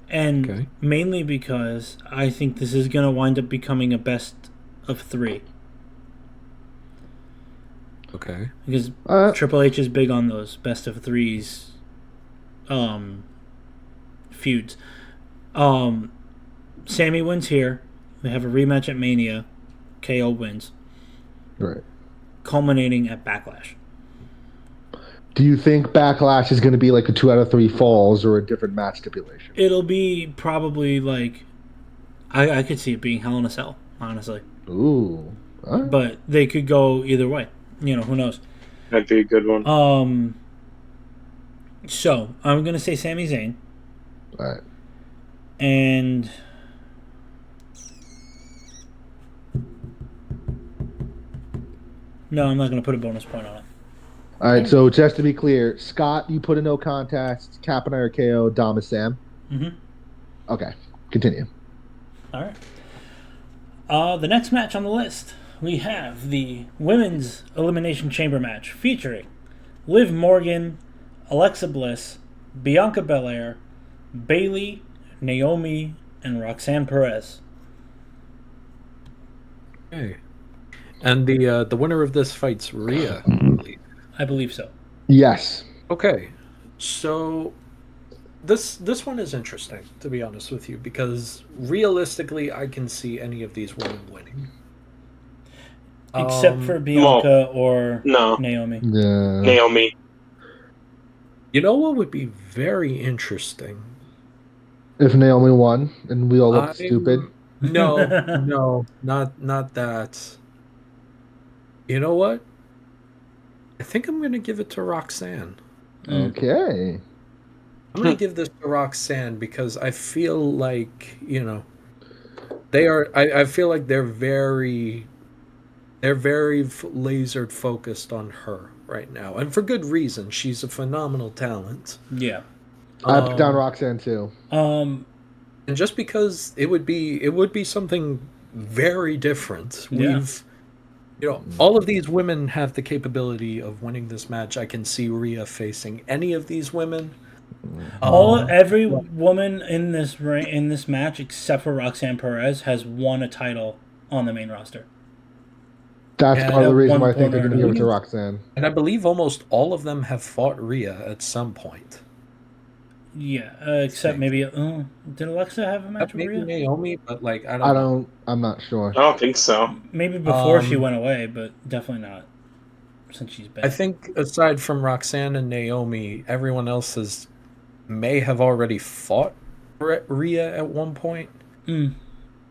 And Okay. mainly because I think this is gonna wind up becoming a best of 3. Okay. Because Uh, Triple H is big on those best of 3s feuds. Sammy wins here. They have a rematch at Mania. KO wins. right. Culminating at Backlash. Do you think Backlash is going to be like a 2 out of 3 falls or a different match stipulation? It'll be probably like I could see it being Hell in a Cell, honestly. Ooh. All right. But they could go either way. Who knows? That'd be a good one. So I'm gonna say Sami Zayn, All right. and no, I'm not gonna put a bonus point on it. All right. So just to be clear, Scott, you put a no contest. Cap and I are KO. Dom is Sam. Mm-hmm. Okay. Continue. All right. The next match on the list, we have the Women's Elimination Chamber match featuring Liv Morgan, Alexa Bliss, Bianca Belair, Bayley, Naomi, and Roxanne Perez. Okay. And the winner of this fight's Rhea, I believe. I believe so. Yes. Okay. So this one is interesting, to be honest with you, because realistically I can see any of these women winning. Except for Bianca or no. Naomi. Yeah. Naomi. You know what would be very interesting? If Naomi won and we all looked stupid. No, not that. You know what? I think I'm gonna give it to Roxanne. Okay. I'm gonna give this to Roxanne because I feel like they are. I feel like they're very lasered focused on her right now, and for good reason. She's a phenomenal talent. Yeah. I put down Roxanne too. And just because it would be something very different. Yeah. All of these women have the capability of winning this match. I can see Rhea facing any of these women. Every woman in this match, except for Roxanne Perez, has won a title on the main roster. That's part of the reason why I think they're going to give it to believe- Roxanne. And I believe almost all of them have fought Rhea at some point. Yeah, except maybe did Alexa have a match with Maybe Rhea? Naomi, but like I don't know. I'm not sure. I don't think so. Maybe before she went away, but definitely not since she's back. I think aside from Roxanne and Naomi, everyone else may have already fought Rhea at one point. Mm.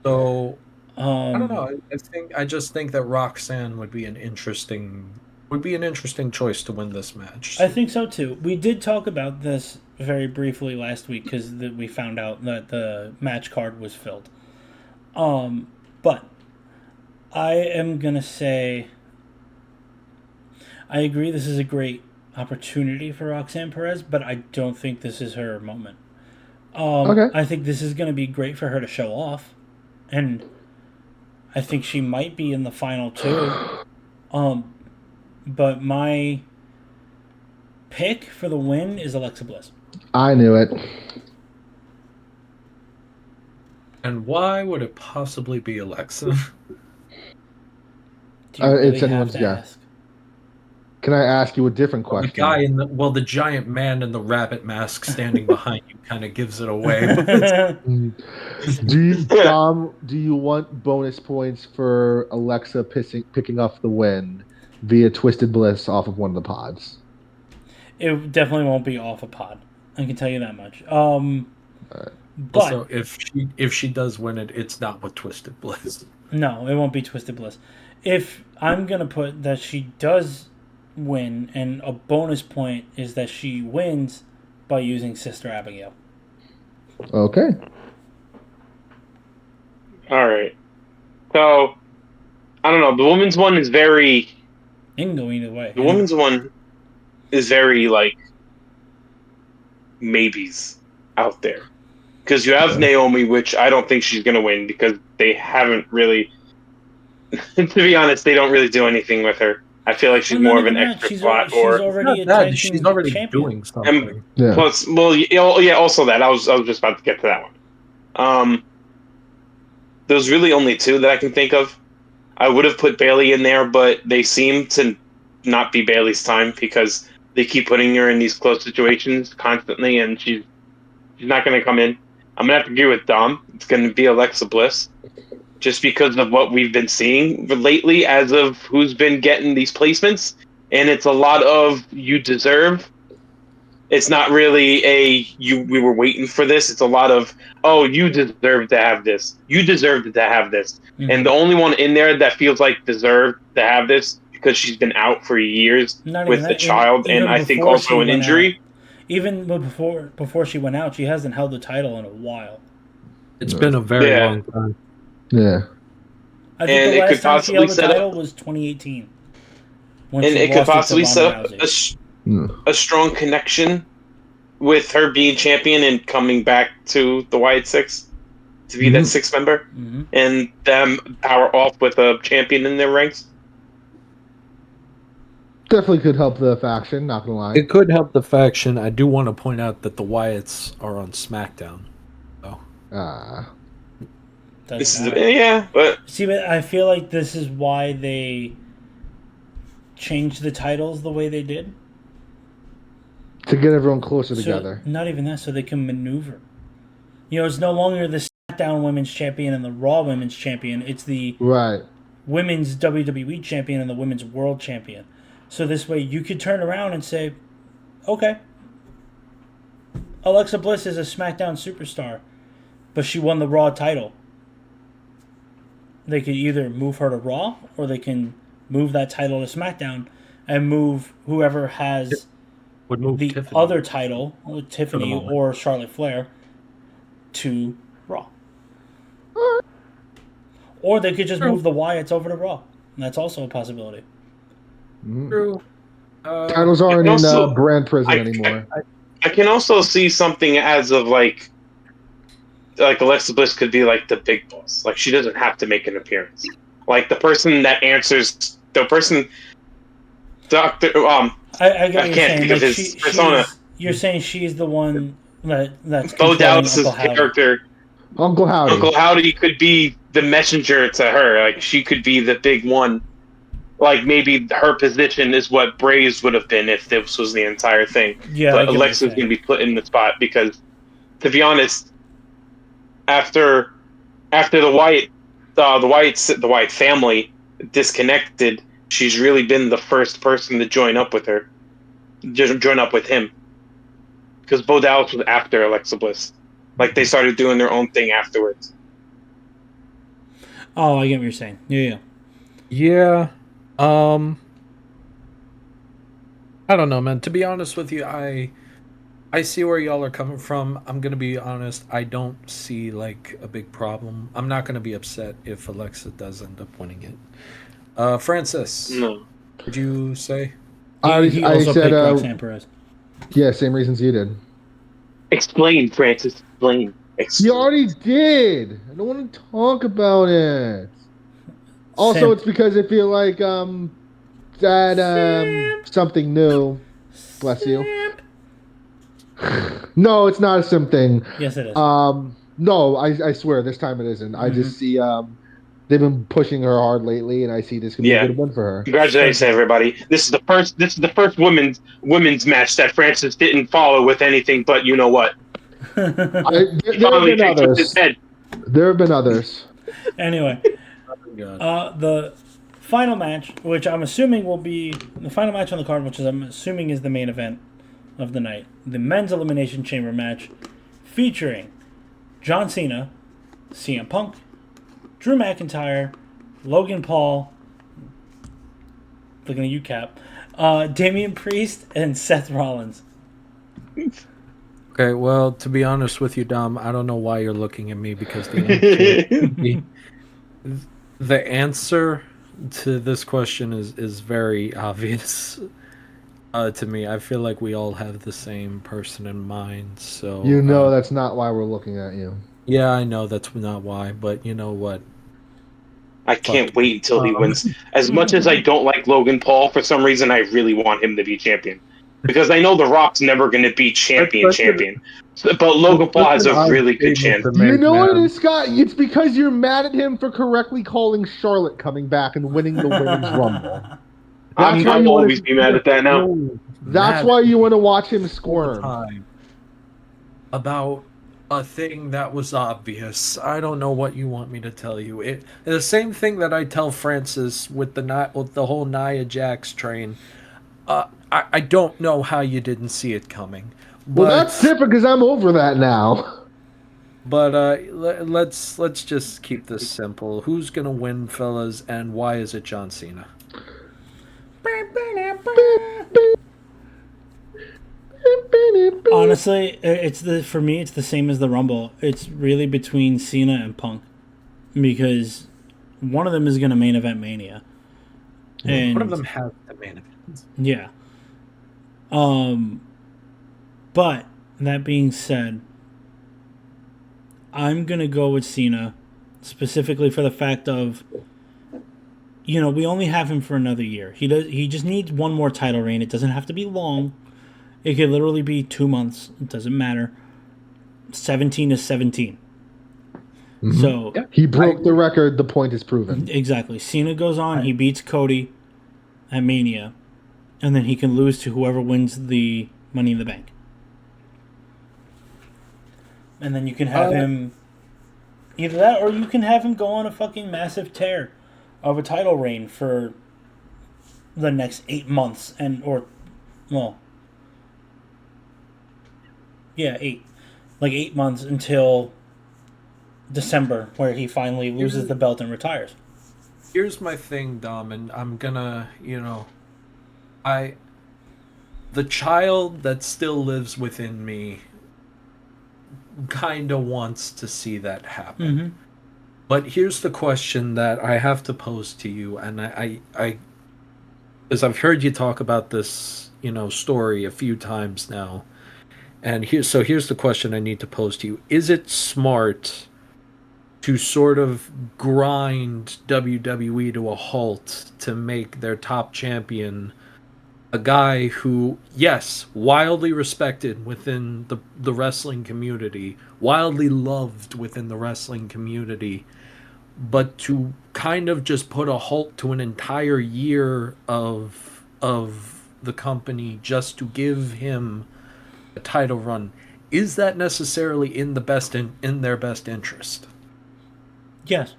So I don't Um, know. I just think that Roxanne would be an interesting choice to win this I match. think so too. We did talk about this very briefly last week because we found out that the match card was filled. But I am gonna say I agree. This is a great opportunity for Roxanne Perez, but I don't think this is her moment. Okay. I think this is going to be great for her to show off, and I think she might be in the final two. Um, but my pick for the win is Alexa Bliss. I knew it. And why would it possibly be Alexa? Do you really It's have anyone's to guess. ask? Can I ask you a different Well, question? the giant man in the rabbit mask standing behind you kind of gives it away. But Mm. Do you want bonus points for Alexa picking up the win via Twisted Bliss off of one of the pods? It definitely won't be off a pod. I can tell you that much. But also, if she does win it, it's not with Twisted Bliss. no, it won't be Twisted Bliss. If I'm gonna put that she does win, and a bonus point is that she wins by using Sister Abigail. Okay. All right. So I don't know. The women's one is very. It can go either way. The women's one is very like maybes out there because you have Okay. Naomi, which I don't think she's gonna win because they haven't really. To be honest, they don't really do anything with her. I feel like she's Well, not more of even an that. extra She's slot, she's or It's already not a that tag she's team already champion. doing and something. Yeah. plus, well, yeah, also that I was just about to get to that one. There's really only two that I can think of. I would have put Bailey in there, but they seem to not be Bailey's time because they keep putting her in these close situations constantly, and she's not going to come in. I'm going to have to agree with Dom. It's going to be Alexa Bliss, just because of what we've been seeing lately, as of who's been getting these placements, and it's a lot of you deserve. It's not really a you. We were waiting for this. It's a lot of you deserve to have this. You deserve to have this. And Mm-hmm. the only one in there that feels like deserved to have this because she's been out for years Not even with a that. And child and even I think before she also an went out, injury. even before she went out, she hasn't held the title in a while. It's No. been a very Yeah. long time. Yeah. I think And the it could last time she possibly held the set up title was 2018 when and she it could lost it to possibly Ronda set up Rousey. Mm. a strong connection with her being champion and coming back to the Wyatt Six to be that Mhm. sixth member Mm-hmm. and them power off with a champion in their ranks. Definitely could help the faction, not gonna lie. It could help the faction. I do want to point out that the Wyatts are on SmackDown. So Ah. This Doesn't is matter. yeah, but See, but I feel like this is why they changed the titles the way they did. To get everyone closer So together. not even that, so they can maneuver. You know, it's no longer the SmackDown Women's Champion and the Raw Women's Champion. It's the Right. Women's WWE Champion and the Women's World Champion. So this way, you could turn around and say, "Okay, Alexa Bliss is a SmackDown superstar, but she won the Raw title." They could either move her to Raw, or they can move that title to SmackDown and move whoever has would move the Tiffany. other title, Tiffany moment. or Charlotte Flair, to Raw. Or they could just True. move the Wyatts over to Raw. That's also a possibility. Mhm. True. Titles aren't in brand prison anymore. I can also see something as of like Alexa Bliss could be like the big boss. Like she doesn't have to make an appearance. Like the person that answers the person Doctor I get I what you're can't saying. think Like of his persona. you're saying she's the one that's Bo controlling Dallas's Uncle Howdy. character Uncle Howdy. Uncle Howdy could be the messenger to her. Like she could be the big one. Like maybe her position is what Bray's would have been if this was the entire thing. Yeah, I But get what you're Alexa's saying. gonna be put in the spot because, to be honest, after the Wyatt family disconnected, she's really been the first person to join up with him. Because Bo Dallas was after Alexa Bliss. Like they started doing their own thing afterwards. Oh, I get what you're saying. Yeah. Yeah. Um I don't know, man. To be honest with you, I see where y'all are coming from. I'm gonna be honest. I don't see like a big problem. I'm not gonna be upset if Alexa does end up winning it. Francis, No. would you say? He I also said, picked Roxanne Perez. yeah, same reasons you did. Explain, Francis. Explain. You Explain. already did. I don't want to talk about it. Also, Simp. it's because I feel like that Simp. something new. Bless you. Simp. No, it's not a sim thing. Yes, it is. No, I swear this time it isn't. I just see they've been pushing her hard lately, and I see this could be a Yeah. good win for her. Congratulations, Simp. everybody. This is the first women's match that Francis didn't follow with anything but you know what. He There have finally been picked with his others. head. There have been others. Anyway, God. the final match, which I'm assuming will be the final match on the card, which I'm assuming is the main event of the night, the men's elimination chamber match, featuring John Cena, CM Punk, Drew McIntyre, Logan Paul, looking at you, Cap, Damian Priest, and Seth Rollins. Okay, well, to be honest with you, Dom, I don't know why you're looking at me because the answer to this question is very obvious to me. I feel like we all have the same person in mind. So You know that's not why we're looking at you. yeah, I know that's not why, but you know what? I can't Fuck you. wait until he wins. As much as I don't like Logan Paul, for some reason I really want him to be champion. Because I know The Rock's never going to be champion. But Logan Paul has a really good chance. You know what it is, Scott? It's because you're mad at him for correctly calling Charlotte coming back and winning the women's rumble. I'll always be mad at that now. That's why you want to watch him squirm. Time about a thing that was obvious. I don't know what you want me to tell you. The same thing that I tell Francis with the whole Nia Jax train. I don't know how you didn't see it coming. Well, that's different because I'm over that now. But let's just keep this simple. Who's gonna win, fellas, and why is it John Cena? Honestly, for me it's the same as the Rumble. It's really between Cena and Punk, because one of them is going to main event Mania, and one of them has the main event. Yeah. But that being said, I'm gonna go with Cena, specifically for the fact of, we only have him for another year. He just needs one more title reign. It doesn't have to be long. It could literally be 2 months. It doesn't matter. 17 is 17. Mm-hmm. So he broke the record. The point is proven. Exactly. Cena goes on. He beats Cody at Mania, and then he can lose to whoever wins the Money in the Bank. And then you can have him either that, or you can have him go on a fucking massive tear of a title reign for the next 8 months, 8. Like 8 months until December, where he finally loses the belt and retires. Here's my thing, Dom, and I'm gonna, the child that still lives within me kind of wants to see that happen. Mm-hmm. But here's the question that I have to pose to you, and I because I've heard you talk about this, story a few times now. And here's the question I need to pose to you. Is it smart to sort of grind WWE to a halt to make their top champion a guy who, yes, wildly respected within the wrestling community, wildly loved within the wrestling community, but to kind of just put a halt to an entire year of the company just to give him a title run? Is that necessarily in their best interest? Yes.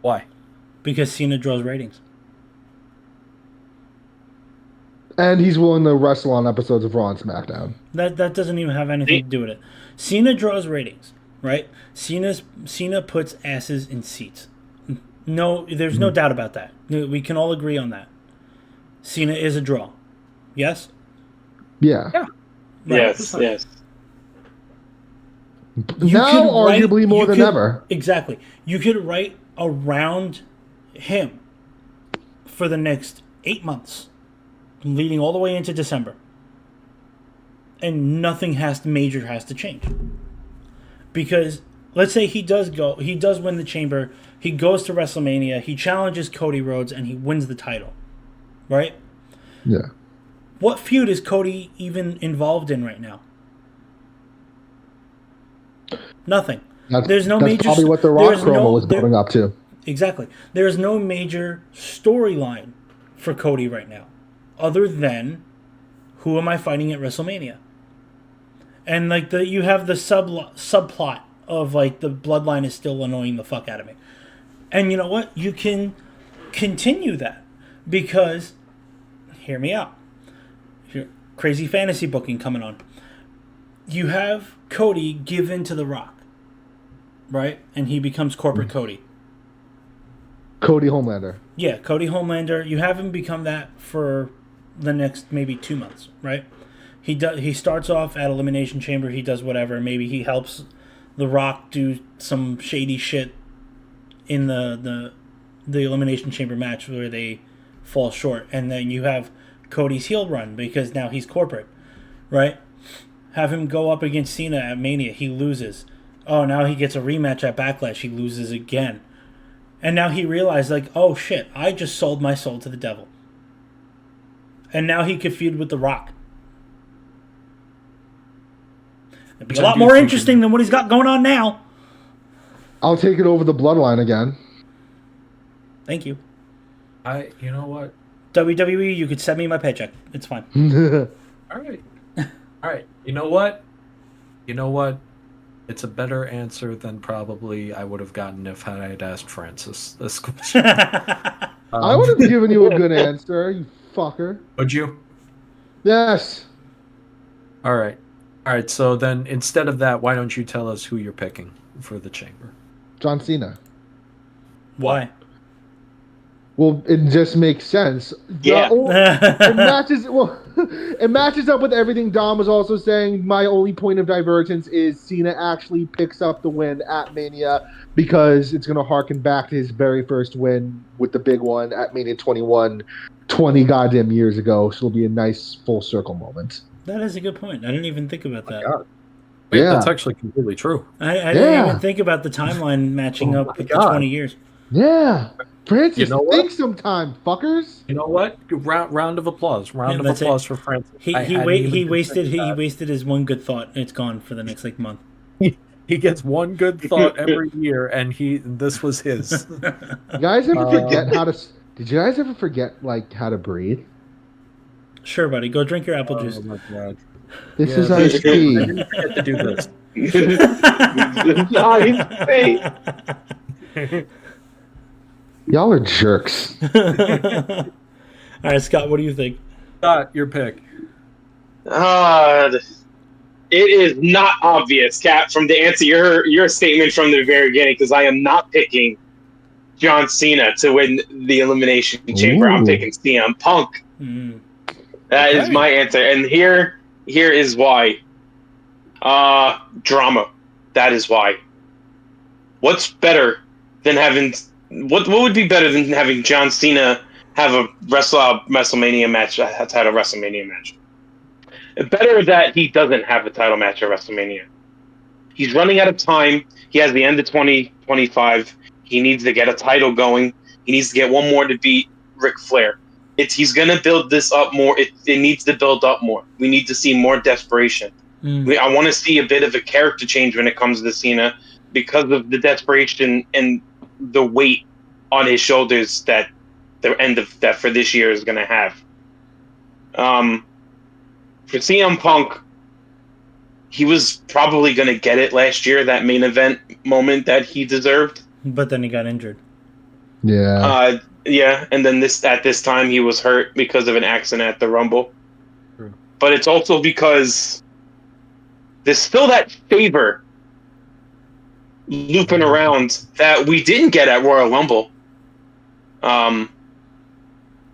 Why? Because Cena draws ratings. And he's willing to wrestle on episodes of Raw and SmackDown. That doesn't even have anything to do with it. Cena draws ratings, right? Cena puts asses in seats. No, there's no doubt about that. We can all agree on that. Cena is a draw. Yes? Yeah. Yeah. Yes, yes. Now, arguably more than ever. Exactly. You could write around him for the next 8 months, leading all the way into December. And nothing major has to change. Because let's say he does win the Chamber, he goes to WrestleMania, he challenges Cody Rhodes, and he wins the title. Right? Yeah. What feud is Cody even involved in right now? Nothing. There's no that's major. Probably what the Rock promo was building up to. Exactly. There is no major storyline for Cody right now, other than who am I fighting at WrestleMania? And like you have the subplot of like the bloodline is still annoying the fuck out of me. And you know what? You can continue that because, hear me out. Crazy fantasy booking coming on. You have Cody give in to The Rock, right? And he becomes corporate Cody. Cody Homelander. Yeah, Cody Homelander. You have him become that for the next maybe 2 months, right? He starts off at Elimination Chamber. He does whatever. Maybe he helps The Rock do some shady shit in the Elimination Chamber match where they fall short, and then you have Cody's heel run because now he's corporate, right? Have him go up against Cena at Mania. He loses. Oh, now he gets a rematch at Backlash. He loses again. And now he realized, like, oh shit, I just sold my soul to the devil. And now he could feud with The Rock. It'd be a lot more interesting than what he's got going on now. I'll take it over the bloodline again. Thank you. You know what? WWE, you could send me my paycheck. It's fine. All right. All right. You know what? It's a better answer than probably I would have gotten if I had asked Francis this question. I would have given you a good answer, you fucker. Would you? Yes. All right. So then, instead of that, why don't you tell us who you're picking for the Chamber? John Cena. Why? Well, it just makes sense. Yeah. It matches. Well, it matches up with everything Dom was also saying. My only point of divergence is Cena actually picks up the win at Mania because it's going to harken back to his very first win with the big one at Mania 21, 20 goddamn years ago. So it'll be a nice full circle moment. That is a good point. I didn't even think about that. Wait, Yeah. that's actually completely true. I didn't even think about the timeline matching up with the 20 years. Yeah. Francis, You know what? think sometime, fuckers. You know what? Round of applause. Round of that's applause it. for Francis. He wasted his one good thought. It's gone for the next like month. He gets one good thought every year, and this was his. You guys ever forget how to? Did you guys ever forget like how to breathe? Sure, buddy. Go drink your apple juice. Oh my god! This is iced tea. I didn't forget to do this. Y'all are jerks. All right, Scott. What do you think? Scott, your pick. It is not obvious, Cap, from the answer your statement from the very beginning, because I am not picking John Cena to win the Elimination Chamber. Ooh. I'm picking CM Punk. That is my answer, and here is why. Drama. That is why. What's better than having? What would be better than having John Cena have a WrestleMania match? Has had a WrestleMania match. Better that he doesn't have a title match at WrestleMania. He's running out of time. He has the end of 2025. He needs to get a title going. He needs to get one more to beat Ric Flair. He's going to build this up more. It needs to build up more. We need to see more desperation. I want to see a bit of a character change when it comes to Cena because of the desperation and the weight on his shoulders that the end of that for this year is going to have. For CM Punk, he was probably going to get it last year, that main event moment that he deserved. But then he got injured. Yeah. Yeah, and then at this time he was hurt because of an accident at the Rumble. True. But it's also because there's still that favor looping around that we didn't get at Royal Rumble. I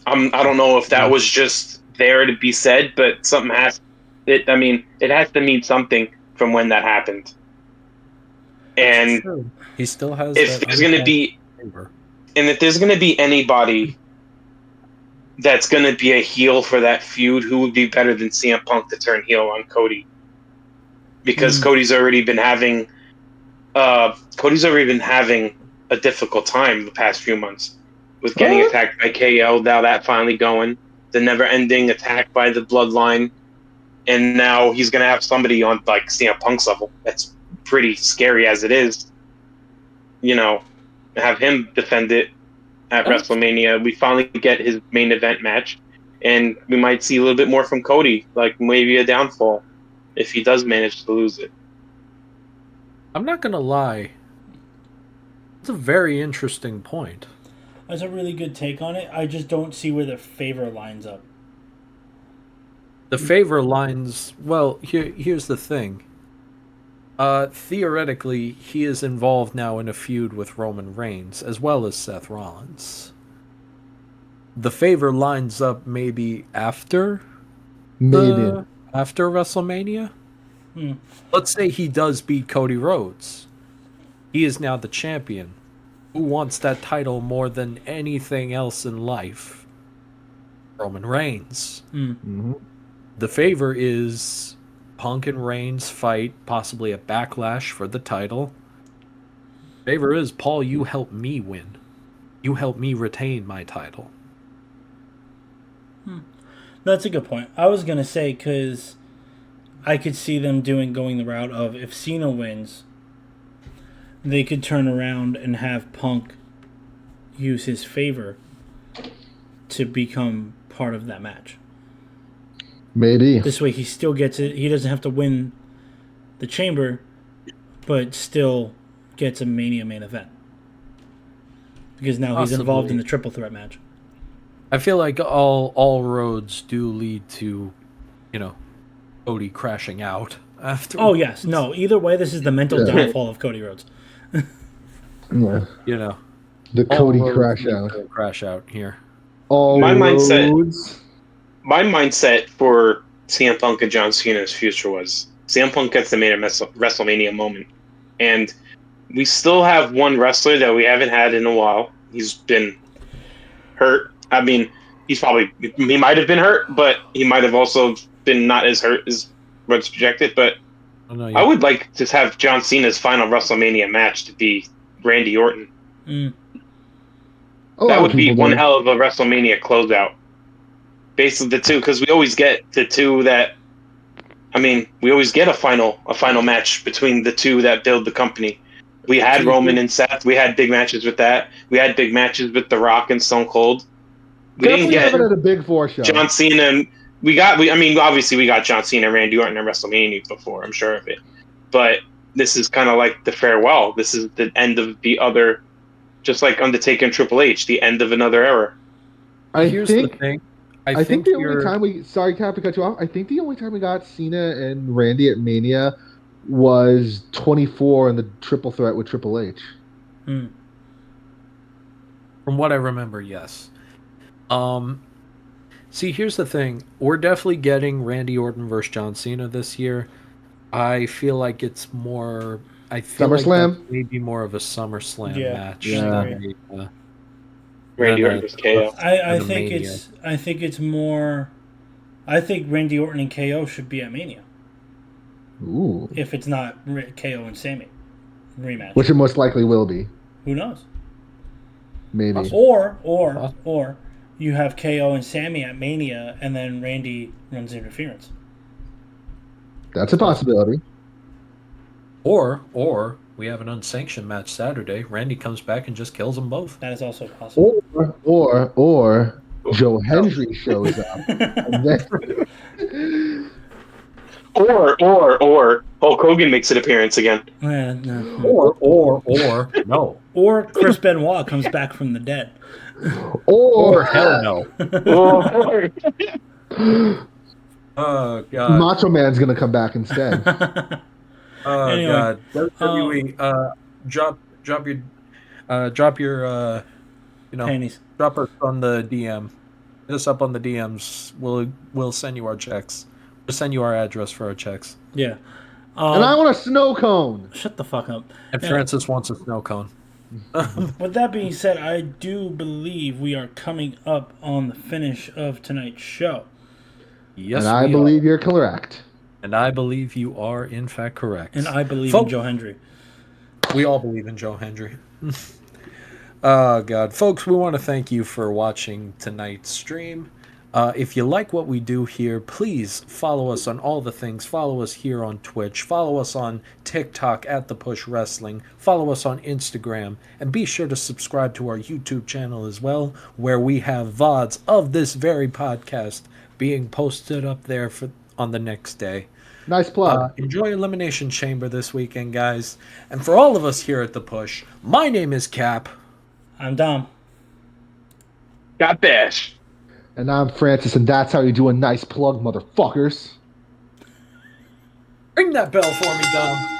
don't know if that was just there to be said, but something has it. I mean, it has to mean something from when that happened. And True. He still has if that there's going to be, favor. and if there's going to be anybody that's going to be a heel for that feud, who would be better than CM Punk to turn heel on Cody? Because Cody's already been having a difficult time the past few months with getting attacked by KO. Now that finally going, the never-ending attack by the Bloodline, and now he's gonna have somebody on like CM Punk's level. That's pretty scary as it is. You know, have him defend it at WrestleMania. We finally get his main event match, and we might see a little bit more from Cody, like maybe a downfall if he does manage to lose it. I'm not gonna lie. It's a very interesting point. That's a really good take on it. I just don't see where the favor lines up. The favor lines. Well, here's the thing. Theoretically, he is involved now in a feud with Roman Reigns as well as Seth Rollins. The favor lines up maybe after WrestleMania. Let's say he does beat Cody Rhodes. He is now the champion. Who wants that title more than anything else in life? Roman Reigns. The favor is Punk and Reigns fight, possibly a Backlash for the title. Favor is, Paul, you help me win. You help me retain my title. That's a good point. I was going to say, because I could see them going the route of, if Cena wins, they could turn around and have Punk use his favor to become part of that match. Maybe. This way he still gets it. He doesn't have to win the Chamber, but still gets a Mania main event. Because now he's involved in the triple threat match. I feel like all roads do lead to, Cody crashing out after. Oh, yes. No, either way, this is the mental downfall of Cody Rhodes. Yeah. The all Cody roads crash out here. My mindset for CM Punk and John Cena's future was CM Punk gets the main WrestleMania moment, and we still have one wrestler that we haven't had in a while. He's been hurt. I mean, he might have been hurt, but he might have also been not as hurt as what's projected. But I would like to have John Cena's final WrestleMania match to be Randy Orton. That would be one hell of a WrestleMania closeout. Basically, the two, because we always get the two that. I mean, we always get a final match between the two that build the company. We had Roman and Seth. We had big matches with that. We had big matches with The Rock and Stone Cold. We didn't get it at a Big Four show. John Cena. And obviously we got John Cena and Randy Orton at WrestleMania before. I'm sure of it. But this is kind of like the farewell. This is the end of the other, just like Undertaker and Triple H, the end of another era. Here's the thing. I think the only time sorry, Cap, to cut you off. I think the only time we got Cena and Randy at Mania was 24 in the triple threat with Triple H. From what I remember, yes. See, here's the thing. We're definitely getting Randy Orton versus John Cena this year. I feel like it's more. I feel SummerSlam? like maybe more of a SummerSlam match. Yeah. Randy Orton versus KO. I think it's more. I think Randy Orton and KO should be at Mania. Ooh. If it's not KO and Sammy rematch, which it most likely will be. Who knows? Maybe. Or you have KO and Sammy at Mania, and then Randy runs interference. That's a possibility. Or we have an unsanctioned match Saturday. Randy comes back and just kills them both. That is also possible. Or Joe Hendry shows up. And then... Or Hulk Hogan makes an appearance again. No. Or Chris Benoit comes back from the dead. Or hell no. Oh. Oh god. Macho Man's gonna come back instead. Oh Anyway, god. WWE, drop your Panties. drop us on the DM. Hit us up on the DMs. We'll send you our checks. We'll send you our address for our checks. Yeah. And I want a snow cone. Shut the fuck up. And Francis wants a snow cone. With that being said, I do believe we are coming up on the finish of tonight's show. Yes, and I believe you're correct. And I believe you are in fact correct. And I believe in Joe Hendry. We all believe in Joe Hendry. Oh god, folks, we want to thank you for watching tonight's stream. If you like what we do here, please follow us on all the things. Follow us here on Twitch. Follow us on TikTok at The Push Wrestling. Follow us on Instagram. And be sure to subscribe to our YouTube channel as well, where we have VODs of this very podcast being posted up there on the next day. Nice plug. Enjoy Elimination Chamber this weekend, guys. And for all of us here at The Push, my name is Cap. I'm Dom. Got Bash. And I'm Francis, and that's how you do a nice plug, motherfuckers. Ring that bell for me, Dom.